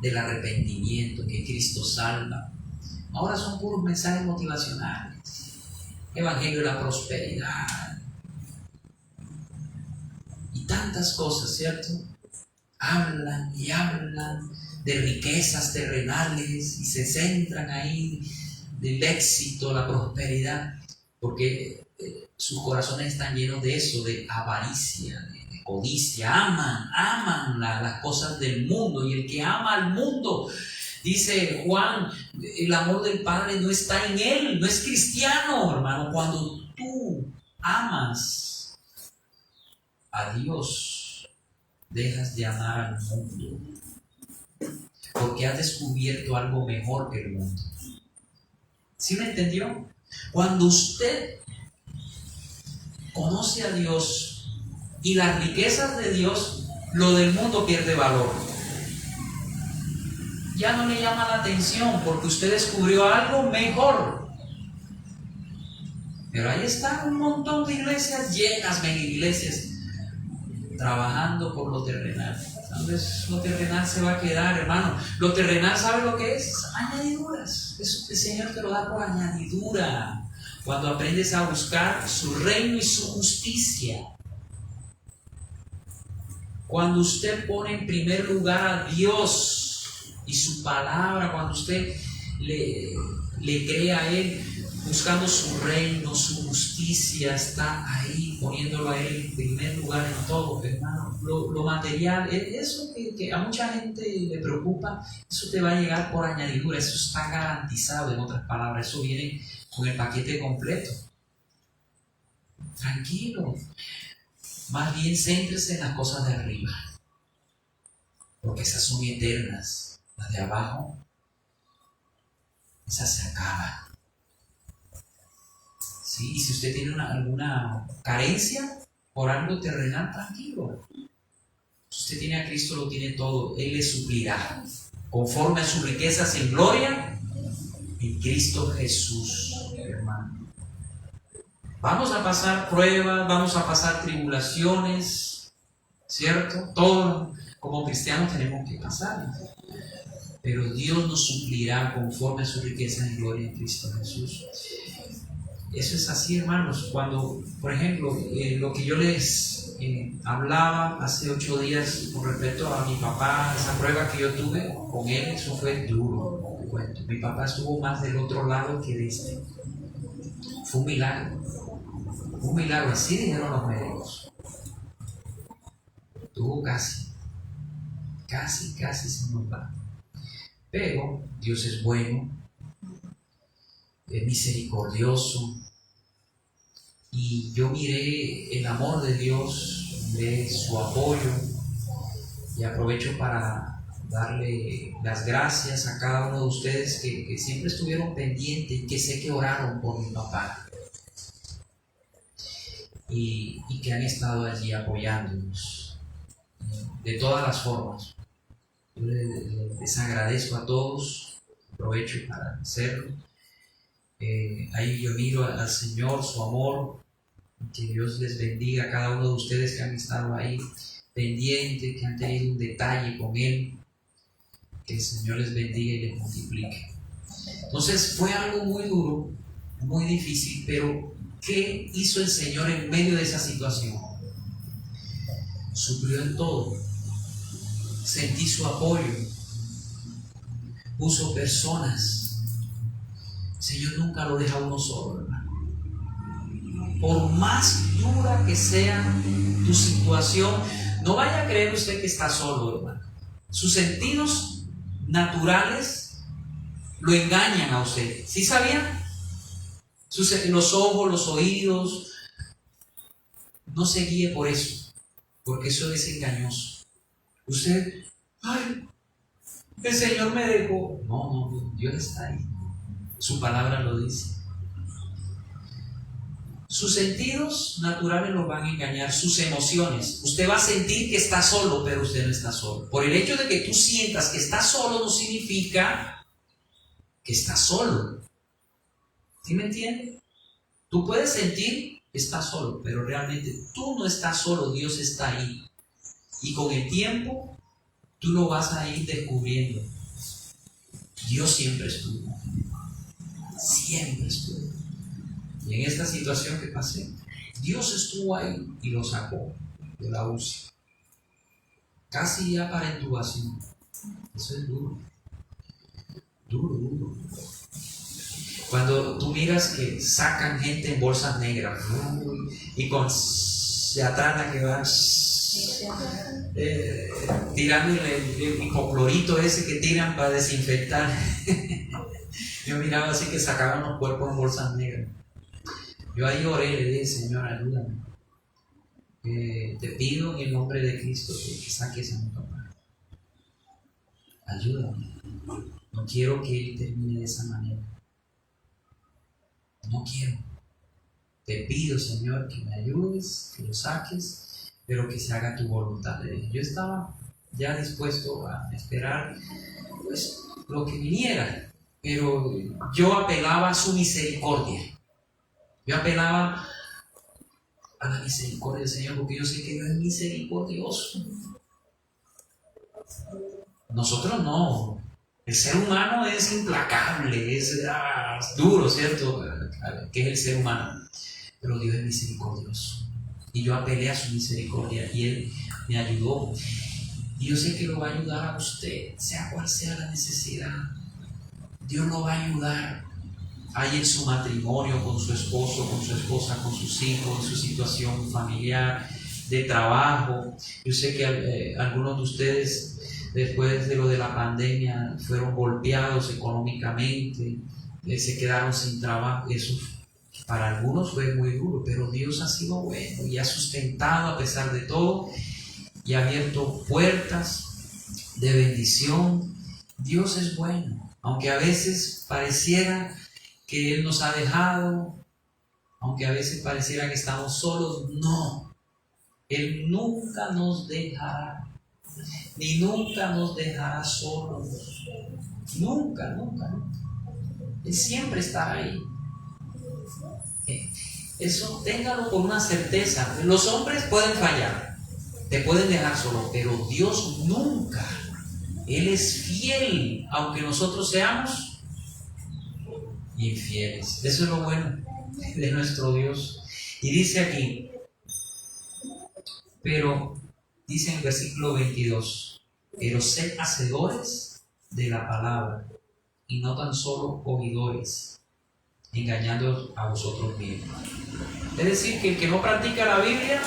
del arrepentimiento, que Cristo salva. Ahora son puros mensajes motivacionales, evangelio de la prosperidad y tantas cosas, ¿cierto? Hablan y hablan de riquezas terrenales y se centran ahí del éxito, la prosperidad, porque sus corazones están llenos de eso, de avaricia, de codicia. Aman las cosas del mundo, y el que ama al mundo, dice Juan, el amor del Padre no está en él, no es cristiano, hermano. Cuando tú amas a Dios, dejas de amar al mundo, porque has descubierto algo mejor que el mundo. ¿Sí me entendió? Cuando usted conoce a Dios y las riquezas de Dios, lo del mundo pierde valor. Ya no le llama la atención porque usted descubrió algo mejor. Pero ahí están un montón de iglesias llenas, mega iglesias, trabajando por lo terrenal. Entonces lo terrenal se va a quedar, hermano. Lo terrenal, ¿sabe lo que es? Añadiduras. Eso el Señor te lo da por añadidura. Cuando aprendes a buscar su reino y su justicia. Cuando usted pone en primer lugar a Dios y su palabra, cuando usted le cree a Él, buscando su reino, su justicia, está ahí poniéndolo a Él en primer lugar en todo, hermano. Lo material, eso que a mucha gente le preocupa, eso te va a llegar por añadidura, eso está garantizado, en otras palabras, eso viene con el paquete completo. Tranquilo, más bien céntrese en las cosas de arriba, porque esas son eternas. Las de abajo, esas se acaban. ¿Sí? Y si usted tiene alguna carencia, por algo terrenal, tranquilo. Si usted tiene a Cristo, lo tiene todo. Él le suplirá conforme a sus riquezas en gloria en Cristo Jesús, hermano. Vamos a pasar pruebas, vamos a pasar tribulaciones, ¿cierto? Todo como cristianos tenemos que pasar. Pero Dios nos suplirá conforme a su riqueza en gloria en Cristo Jesús. Eso es así, hermanos. Cuando, por ejemplo, lo que yo les hablaba hace 8 días con respecto a mi papá, esa prueba que yo tuve con él, eso fue duro. Mi papá estuvo más del otro lado que de este. Fue un milagro. Un milagro, así dijeron los médicos. Tuvo casi se nos va. Pero Dios es bueno, es misericordioso, y yo miré el amor de Dios, miré su apoyo, y aprovecho para darle las gracias a cada uno de ustedes que siempre estuvieron pendientes y que sé que oraron por mi papá y que han estado allí apoyándonos de todas las formas. Yo les agradezco a todos, aprovecho para hacerlo. Ahí yo miro al Señor, su amor, que Dios les bendiga a cada uno de ustedes que han estado ahí pendientes, que han tenido un detalle con Él, que el Señor les bendiga y les multiplique. Entonces fue algo muy duro, muy difícil, pero ¿qué hizo el Señor en medio de esa situación? Suplió en todo. Sentí su apoyo, puso personas. El Señor nunca lo deja a uno solo, hermano. Por más dura que sea tu situación, no vaya a creer usted que está solo, hermano. Sus sentidos naturales lo engañan a usted. ¿Sí sabían? Los ojos, los oídos. No se guíe por eso, porque eso es engañoso. Usted, ay, el Señor me dejó. No, Dios está ahí. Su palabra lo dice. Sus sentidos naturales lo van a engañar, sus emociones. Usted va a sentir que está solo, pero usted no está solo. Por el hecho de que tú sientas que estás solo no significa que estás solo. ¿Sí me entiende? Tú puedes sentir que estás solo, pero realmente tú no estás solo, Dios está ahí. Y con el tiempo, tú lo vas a ir descubriendo. Dios siempre estuvo. Siempre estuvo. Y en esta situación que pasé, Dios estuvo ahí y lo sacó de la UCI. Casi ya para intubación. Eso es duro. Duro. Cuando tú miras que sacan gente en bolsas negras, y con se atrás que va tirando el hipoclorito ese que tiran para desinfectar. Yo miraba así que sacaban los cuerpos en bolsas negras. Yo ahí oré y le dije, Señor, ayúdame. Te pido en el nombre de Cristo que saques a mi papá. Ayúdame. No quiero que él termine de esa manera. No quiero. Te pido, Señor, que me ayudes, que lo saques, pero que se haga tu voluntad. Yo estaba ya dispuesto a esperar pues lo que viniera, pero yo apelaba a su misericordia. Yo apelaba a la misericordia del Señor, porque yo sé que Dios es misericordioso. Nosotros no. El ser humano es implacable, es duro, ¿cierto? Que es el ser humano. Pero Dios es misericordioso. Y yo apelé a su misericordia y Él me ayudó. Y yo sé que lo va a ayudar a usted, sea cual sea la necesidad. Dios lo va a ayudar. Ahí en su matrimonio, con su esposo, con su esposa, con sus hijos, en su situación familiar, de trabajo. Yo sé que algunos de ustedes, después de lo de la pandemia, fueron golpeados económicamente, se quedaron sin trabajo. Eso para algunos fue muy duro, pero Dios ha sido bueno y ha sustentado a pesar de todo y ha abierto puertas de bendición. Dios es bueno, aunque a veces pareciera que Él nos ha dejado, aunque a veces pareciera que estamos solos. No, Él nunca nos dejará, ni nunca nos dejará solos. Nunca, nunca, nunca. Él siempre estará ahí. Eso téngalo con una certeza. Los hombres pueden fallar, te pueden dejar solo, pero Dios nunca. Él es fiel, aunque nosotros seamos infieles. Eso es lo bueno de nuestro Dios. Y dice aquí, pero dice en el versículo 22, pero sed hacedores de la palabra y no tan solo oidores, engañando a vosotros mismos. Es decir, que el que no practica la Biblia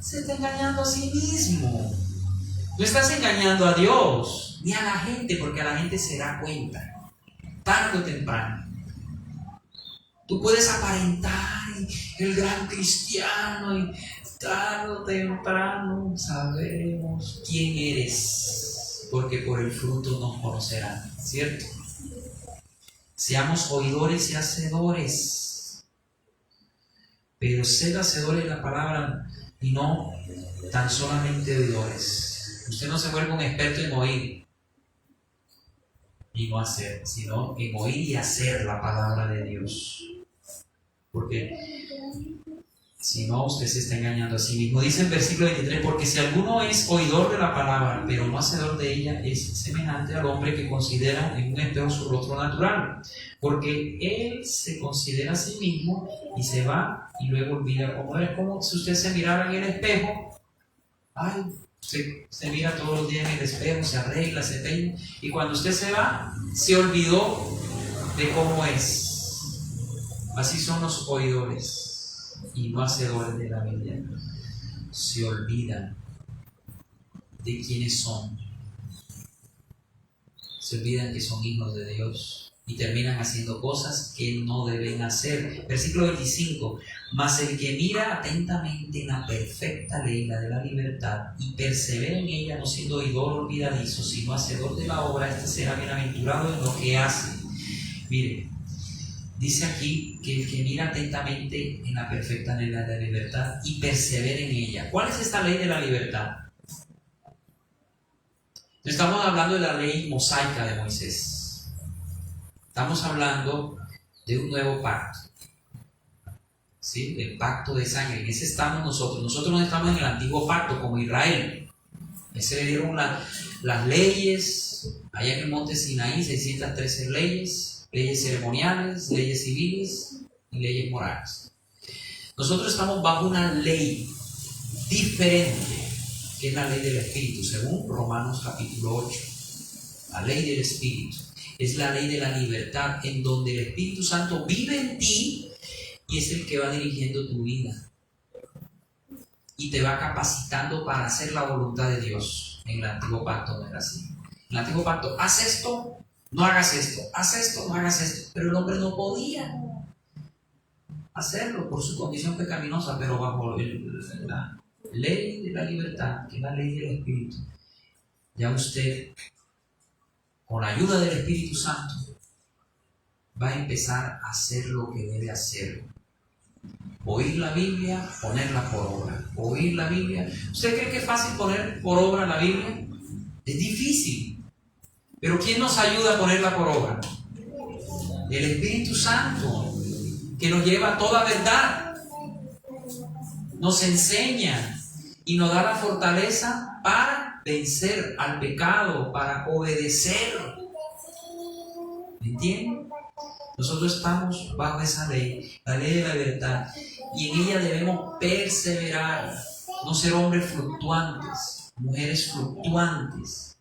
se está engañando a sí mismo. No estás engañando a Dios ni a la gente, porque a la gente se da cuenta tarde o temprano. Tú puedes aparentar el gran cristiano y tarde o temprano sabemos quién eres, porque por el fruto nos conocerán, ¿cierto? Seamos oidores y hacedores, pero sed hacedores de la palabra y no tan solamente oidores. Usted no se vuelve un experto en oír y no hacer, sino en oír y hacer la palabra de Dios. Porque si no, usted se está engañando a sí mismo. Dice en versículo 23, porque si alguno es oidor de la palabra, pero no hacedor de ella, es semejante al hombre que considera en un espejo su rostro natural. Porque él se considera a sí mismo y se va y luego olvida cómo es. Como si usted se mirara en el espejo. Usted se mira todos los días en el espejo, se arregla, se peina, y cuando usted se va, se olvidó de cómo es. Así son los oidores y no hacedores de la Biblia. Se olvidan de quiénes son. Se olvidan que son hijos de Dios y terminan haciendo cosas que no deben hacer. Versículo 25. Mas el que mira atentamente en la perfecta ley, la de la libertad, y persevera en ella, no siendo oidor olvidadizo, sino hacedor de la obra, este será bienaventurado en lo que hace. Mire, dice aquí que el que mira atentamente en la perfecta ley, la de la libertad, y persevera en ella. ¿Cuál es esta ley de la libertad? No estamos hablando de la ley mosaica de Moisés. Estamos hablando de un nuevo pacto. ¿Sí? El pacto de sangre. En ese estamos nosotros. Nosotros no estamos en el antiguo pacto como Israel. A ese le dieron las leyes. Allá en el monte Sinaí, 613 leyes. Leyes ceremoniales, leyes civiles y leyes morales. Nosotros estamos bajo una ley diferente, que es la ley del Espíritu, según Romanos capítulo 8. La ley del Espíritu es la ley de la libertad, en donde el Espíritu Santo vive en ti y es el que va dirigiendo tu vida y te va capacitando para hacer la voluntad de Dios. En el antiguo pacto no era así. En el antiguo pacto, haz esto, no hagas esto, haz esto, no hagas esto. Pero el hombre no podía hacerlo por su condición pecaminosa, pero bajo la ley de la libertad, que es la ley del Espíritu, ya usted, con la ayuda del Espíritu Santo, va a empezar a hacer lo que debe hacer. Oír la Biblia, ponerla por obra. Oír la Biblia. ¿Usted cree que es fácil poner por obra la Biblia? Es difícil. Pero ¿quién nos ayuda a ponerla por obra? El Espíritu Santo, que nos lleva a toda verdad. Nos enseña y nos da la fortaleza para vencer al pecado, para obedecer. ¿Me entienden? Nosotros estamos bajo esa ley, la ley de la libertad, y en ella debemos perseverar, no ser hombres fluctuantes, mujeres fluctuantes,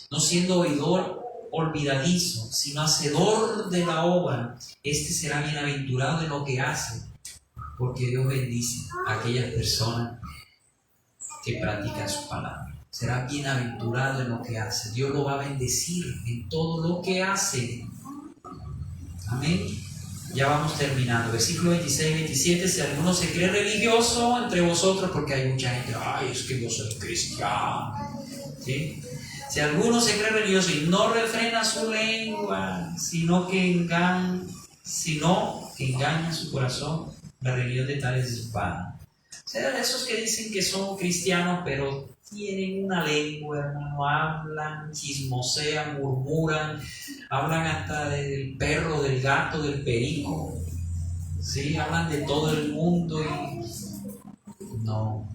no siendo oidor olvidadizo, sino hacedor de la obra. Este será bienaventurado en lo que hace, porque Dios bendice a aquellas personas que practican su palabra. Será bienaventurado en lo que hace. Dios lo va a bendecir en todo lo que hace. Amén. Ya vamos terminando. Versículo 26 y 27. Si alguno se cree religioso entre vosotros, porque hay mucha gente, es que yo soy cristiano. ¿Sí? Si alguno se cree religioso y no refrena su lengua, sino que engaña su corazón, La religión de tales es vana. O sea, esos que dicen que son cristianos, pero tienen una lengua, hermano, hablan, chismosean, murmuran, hablan hasta del perro, del gato, del perico, ¿sí? Hablan de todo el mundo y no.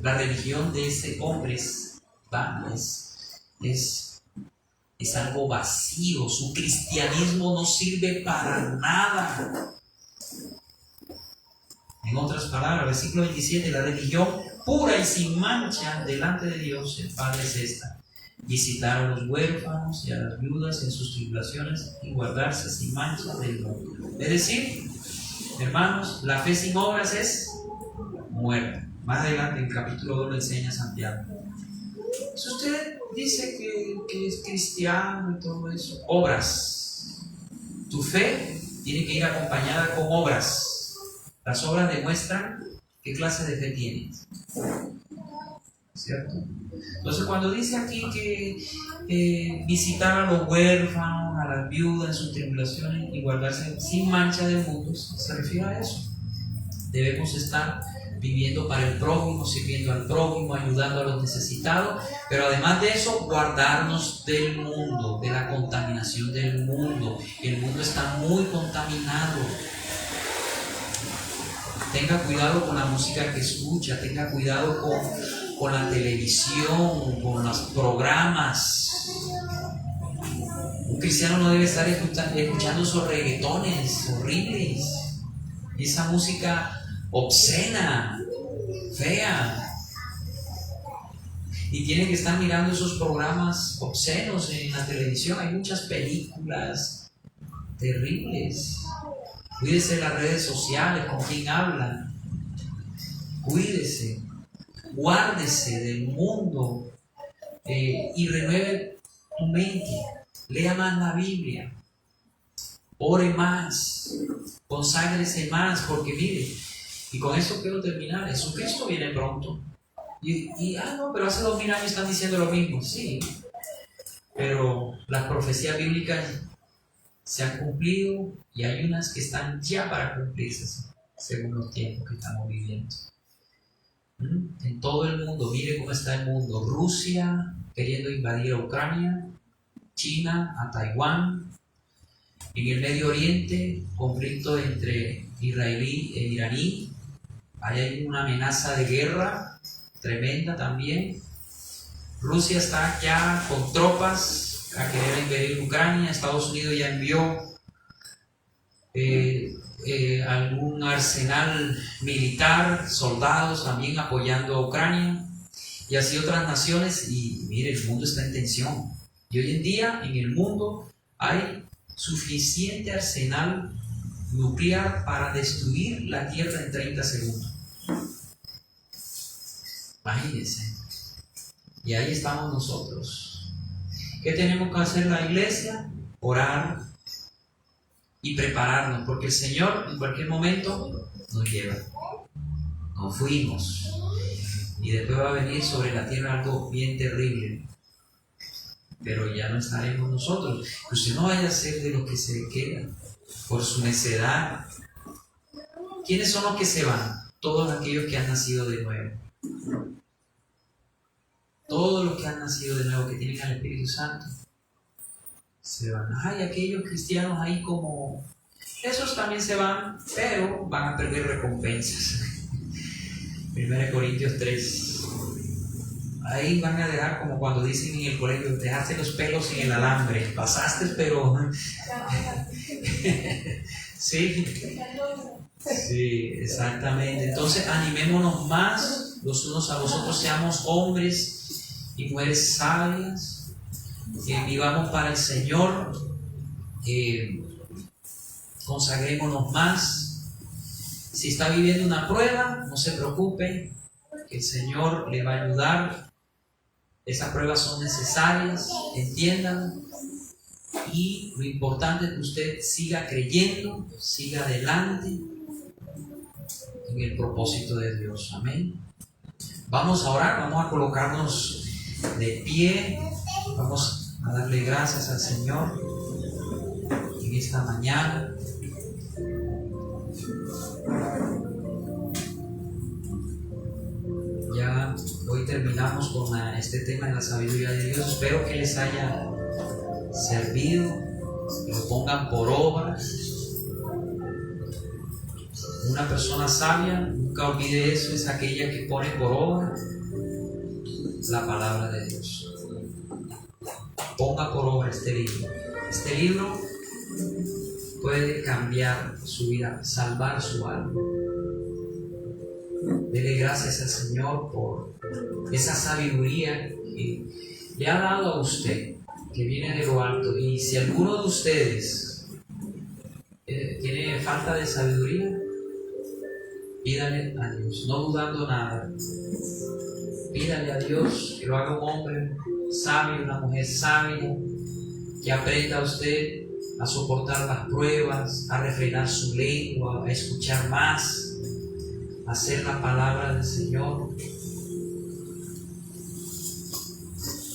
La religión de ese hombre es vana, es algo vacío. Su cristianismo no sirve para nada. En otras palabras, versículo 27, la religión pura y sin mancha delante de Dios el Padre es esta: visitar a los huérfanos y a las viudas en sus tribulaciones y guardarse sin mancha del mundo. Es decir, hermanos, la fe sin obras es muerta. Más adelante en capítulo 2 lo enseña Santiago. Si usted dice que es cristiano y todo eso, obras. Tu fe tiene que ir acompañada con obras. Las obras demuestran qué clase de fe tienes, ¿cierto? Entonces, cuando dice aquí que visitar a los huérfanos, a las viudas en sus tribulaciones y guardarse sin mancha del mundo, se refiere a eso. Debemos estar viviendo para el prójimo, sirviendo al prójimo, ayudando a los necesitados, pero además de eso, guardarnos del mundo, de la contaminación del mundo. El mundo está muy contaminado. Tenga cuidado con la música que escucha, tenga cuidado con la televisión, con los programas. Un cristiano no debe estar escuchando esos reggaetones horribles, esa música obscena, fea. Y tiene que estar mirando esos programas obscenos en la televisión. Hay muchas películas terribles. Cuídese de las redes sociales, con quién hablan. Cuídese, guárdese del mundo y renueve tu mente. Lea más la Biblia, ore más, conságrese más, porque mire, y con eso quiero terminar, Jesucristo viene pronto. No, pero hace 2000 años están diciendo lo mismo. Sí, pero las profecías bíblicas se han cumplido y hay unas que están ya para cumplirse según los tiempos que estamos viviendo. En todo el mundo, mire cómo está el mundo. Rusia queriendo invadir a Ucrania, China a Taiwán. En el Medio Oriente, conflicto entre israelí e iraní. Ahí hay una amenaza de guerra tremenda también. Rusia está ya con tropas a querer invadir Ucrania. Estados Unidos ya envió algún arsenal militar, soldados también apoyando a Ucrania, y así otras naciones. Y mire, el mundo está en tensión. Y hoy en día en el mundo hay suficiente arsenal nuclear para destruir la Tierra en 30 segundos. Imagínense. Y ahí estamos nosotros. ¿Qué tenemos que hacer la iglesia? Orar y prepararnos, porque el Señor en cualquier momento nos lleva. Nos fuimos. Y después va a venir sobre la tierra algo bien terrible. Pero ya no estaremos nosotros. Que usted no vaya a ser de los que se quedan por su necedad. ¿Quiénes son los que se van? Todos aquellos que han nacido de nuevo. Todos los que han nacido de nuevo, que tienen al Espíritu Santo, se van. Hay aquellos cristianos ahí como... esos también se van, pero van a perder recompensas. 1 Corintios 3. Ahí van a dejar como cuando dicen en el colegio: dejaste los pelos en el alambre, pasaste, pero... sí, exactamente. Entonces animémonos más los unos a los otros, seamos hombres y mujeres sabias, vivamos para el Señor, consagrémonos más. Si está viviendo una prueba, no se preocupe, que el Señor le va a ayudar. Esas pruebas son necesarias, entiendan, y lo importante es que usted siga creyendo, siga adelante en el propósito de Dios. Amén. Vamos a orar, vamos a colocarnos de pie, vamos a darle gracias al Señor en esta mañana. terminamos con este tema de la sabiduría de Dios. Espero que les haya servido, que lo pongan por obra. Una persona sabia, nunca olvide eso, es aquella que pone por obra la palabra de Dios. Ponga por obra este libro. Este libro puede cambiar su vida, salvar su alma. Dele gracias al Señor por esa sabiduría que le ha dado a usted, que viene de lo alto. Y si alguno de ustedes tiene falta de sabiduría, pídale a Dios, no dudando nada. Pídale a Dios que lo haga un hombre sabio, una mujer sabia, que aprenda a usted a soportar las pruebas, a refrenar su lengua, a escuchar más, a hacer la palabra del Señor.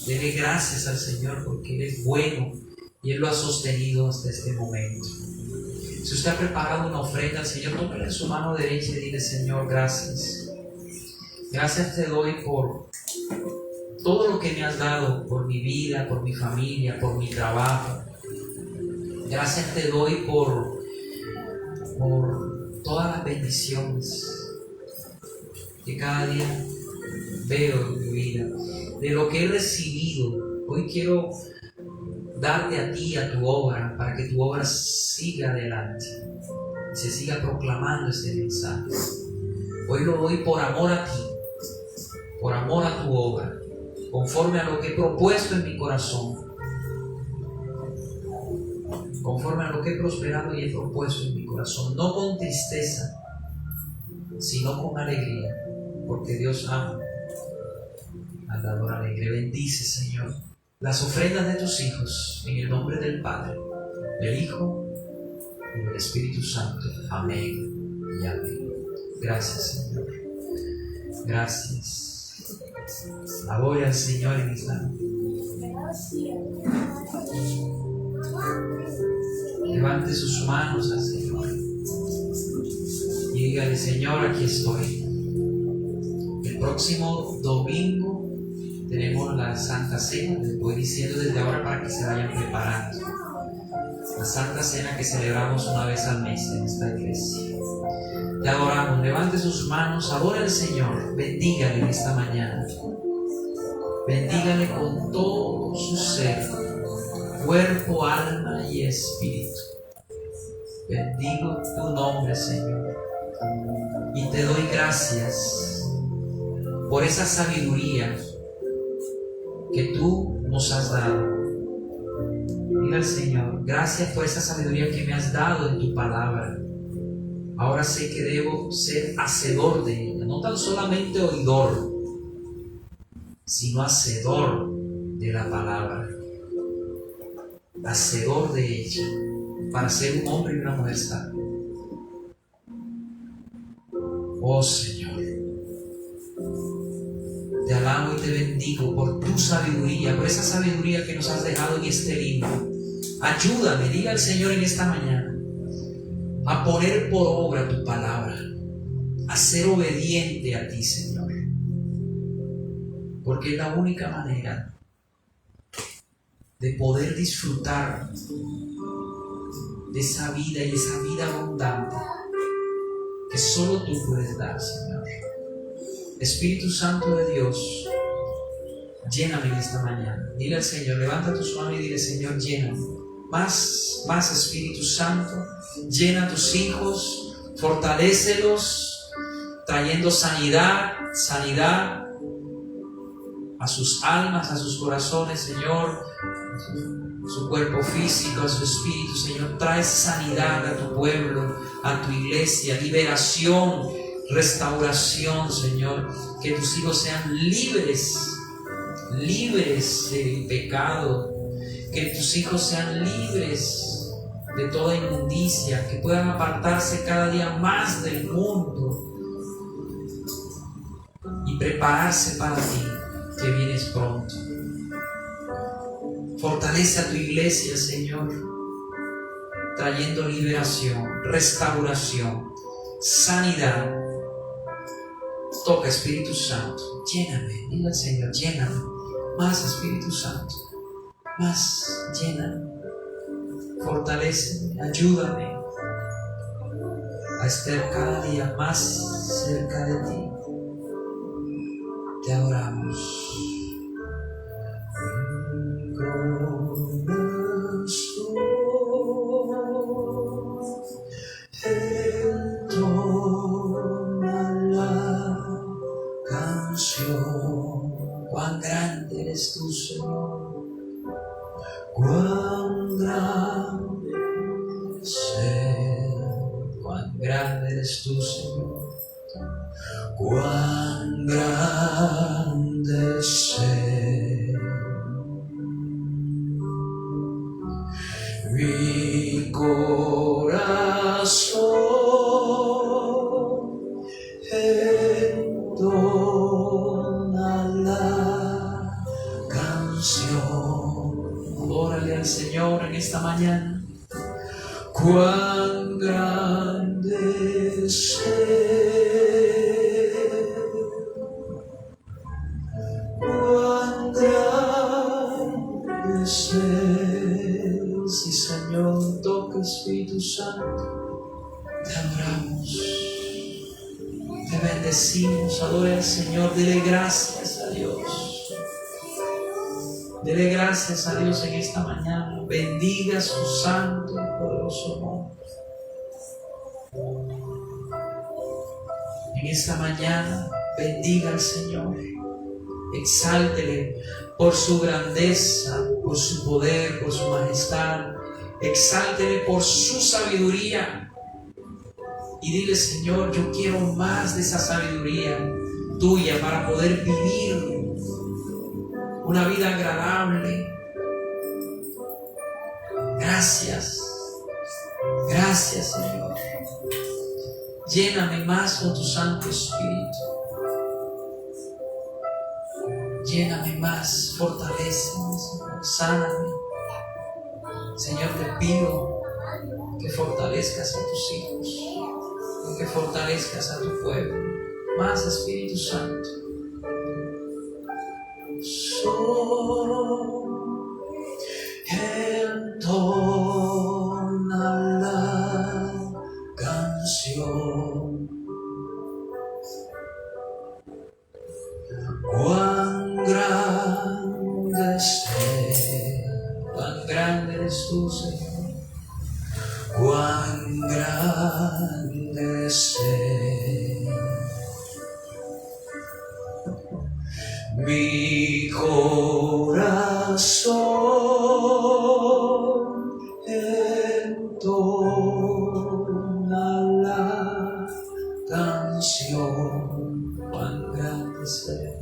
Dele gracias al Señor porque Él es bueno y Él lo ha sostenido hasta este momento. Si usted ha preparado una ofrenda al Señor, tómele en su mano derecha y dile: Señor, gracias. Gracias te doy por todo lo que me has dado, por mi vida, por mi familia, por mi trabajo. Gracias te doy por todas las bendiciones que cada día veo en mi vida. De lo que he recibido, hoy quiero darte a ti, a tu obra, para que tu obra siga adelante y se siga proclamando este mensaje. Hoy lo doy por amor a ti, por amor a tu obra, conforme a lo que he propuesto en mi corazón, conforme a lo que he prosperado y he propuesto en mi corazón, no con tristeza, sino con alegría, porque Dios ama al dador alegre. Bendice, Señor, las ofrendas de tus hijos en el nombre del Padre, del Hijo y del Espíritu Santo. Amén y amén. Gracias, Señor. Gracias. Adore al Señor en esta noche. Levante sus manos al Señor y dígale: Señor, aquí estoy. El próximo domingo tenemos la Santa Cena. Les voy diciendo desde ahora para que se vayan preparando. La Santa Cena que celebramos una vez al mes en esta iglesia. Te adoramos. Levante sus manos, adore al Señor, bendígale en esta mañana. Bendígale con todo su ser, cuerpo, alma y espíritu. Bendigo tu nombre, Señor, y te doy gracias por esa sabiduría que tú nos has dado. Diga al Señor: gracias por esa sabiduría que me has dado en tu palabra. Ahora sé que debo ser hacedor de ella, no tan solamente oidor, sino hacedor de la palabra, hacedor de ella, para ser un hombre y una mujer sabia. Oh Señor, te alabo y te bendigo por tu sabiduría, por esa sabiduría que nos has dejado en este libro. Ayúdame, diga al Señor en esta mañana, a poner por obra tu palabra, a ser obediente a ti, Señor, porque es la única manera de poder disfrutar de esa vida y esa vida abundante que solo tú puedes dar, Señor. Espíritu Santo de Dios, lléname en esta mañana. Dile al Señor, levanta tus manos y dile: Señor, lléname. Más Espíritu Santo, llena a tus hijos, fortalécelos, trayendo sanidad a sus almas, a sus corazones, Señor, su cuerpo físico, a su espíritu, Señor. Trae sanidad a tu pueblo, a tu iglesia, liberación, restauración, Señor. Que tus hijos sean libres del pecado. Que tus hijos sean libres de toda inmundicia, que puedan apartarse cada día más del mundo y prepararse para ti, que vienes pronto. Fortalece a tu iglesia, Señor, trayendo liberación, restauración, sanidad Toca, Espíritu Santo, lléname, dile al Señor, lléname, más Espíritu Santo, más, lléname, fortaléceme, ayúdame a estar cada día más cerca de ti. Te adoramos. Cuán grande eres tú, Señor, cuán grande eres tú, Señor, cuán grande es mi corazón entona la canción. Adórale al Señor en esta mañana. Cuán grande es Él, cuán grande es Él. Sí, Señor, toca, Espíritu Santo. Te adoramos, te bendecimos. Adore al Señor, dele gracias a Dios. Dele gracias a Dios en esta mañana. Bendiga su santo y poderoso nombre. En esta mañana, bendiga al Señor. Exáltele por su grandeza, por su poder, por su majestad. Exáltele por su sabiduría. Y dile, Señor, yo quiero más de esa sabiduría tuya para poder vivir una vida agradable. Gracias, gracias, Señor. Lléname más con tu Santo Espíritu. Lléname más, fortaléceme, Señor, sáname. Señor, te pido que fortalezcas a tus hijos, que fortalezcas a tu pueblo. Más, Espíritu Santo. Entona la canción. Cuán grande es Él, cuán grande eres tú, Señor. Cuán grande es Él. Mi corazón entona la canción. Cuán grande es Él,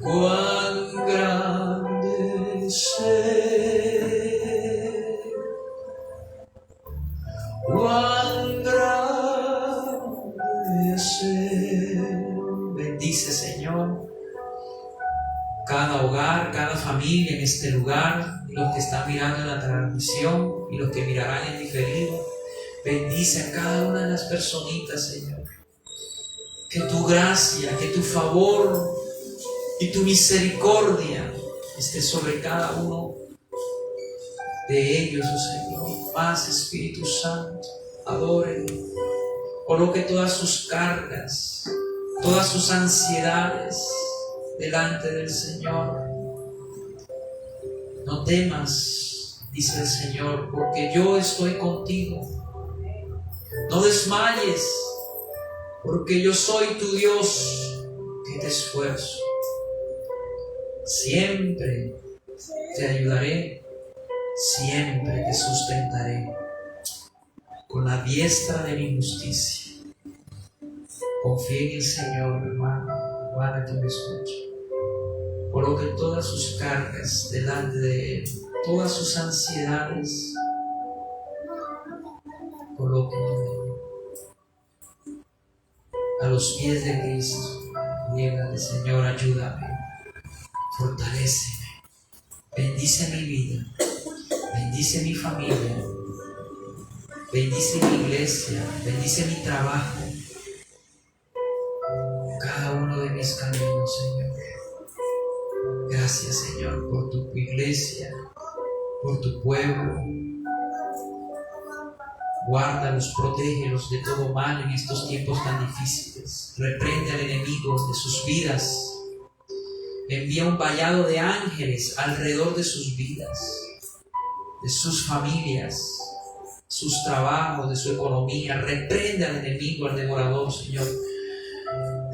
cuán grande es Él, cuán grande es Él. Bendice, Señor, cada hogar, cada familia en este lugar, los que están mirando en la transmisión y los que mirarán en diferido. Bendice a cada una de las personitas, Señor. Que tu gracia, que tu favor y tu misericordia esté sobre cada uno de ellos, oh Señor. Más, Espíritu Santo, adórenlo. Coloque todas sus cargas, todas sus ansiedades delante del Señor. No temas, dice el Señor, porque yo estoy contigo. No desmayes, porque yo soy tu Dios que te esfuerzo. Siempre te ayudaré, siempre te sustentaré con la diestra de mi justicia. Confía en el Señor, hermano, hermana que me escucha. Coloque todas sus cargas delante de Él, todas sus ansiedades. Colóquenlo a los pies de Cristo. Dígale, Señor, ayúdame, fortaléceme, bendice mi vida, bendice mi familia, bendice mi iglesia, bendice mi trabajo. mis caminos, Señor. Gracias, Señor, por tu iglesia, por tu pueblo. Guárdalos, protégelos de todo mal en estos tiempos tan difíciles. Reprende al enemigo de sus vidas. Envía un vallado de ángeles alrededor de sus vidas, de sus familias, sus trabajos, de su economía. Reprende al enemigo, al devorador, Señor.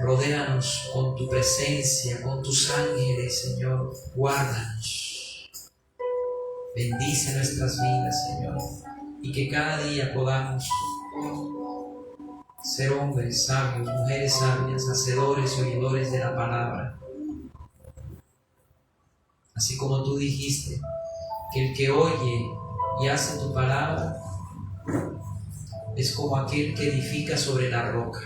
Rodéanos con tu presencia, con tus ángeles, Señor. Guárdanos. Bendice nuestras vidas, Señor. Y que cada día podamos ser hombres sabios, mujeres sabias, hacedores y oidores de la palabra. Así como tú dijiste, que el que oye y hace tu palabra es como aquel que edifica sobre la roca.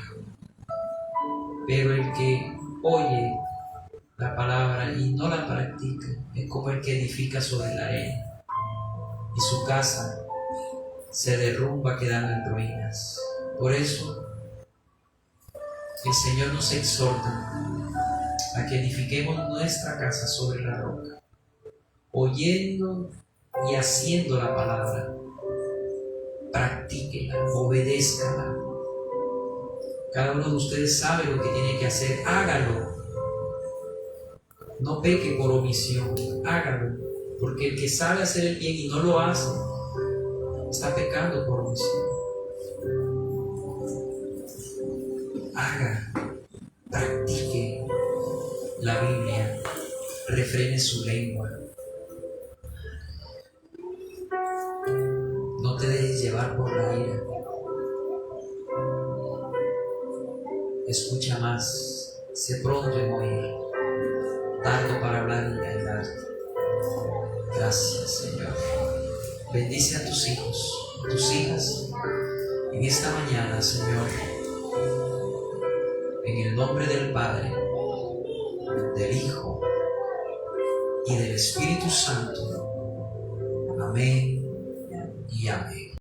Pero el que oye la palabra y no la practica es como el que edifica sobre la arena. Y su casa se derrumba quedando en ruinas. Por eso el Señor nos exhorta a que edifiquemos nuestra casa sobre la roca, oyendo y haciendo la palabra. Practíquela, obedézcala. Cada uno de ustedes sabe lo que tiene que hacer. Hágalo. No peque por omisión. Hágalo. Porque el que sabe hacer el bien y no lo hace, está pecando por omisión. Haga, practique la Biblia, refrene su lengua. No te dejes llevar por la ira. Escucha más, sé pronto en oír, tardo para hablar y callar. Gracias, Señor. Bendice a tus hijos, a tus hijas, en esta mañana, Señor, en el nombre del Padre, del Hijo y del Espíritu Santo. Amén y amén.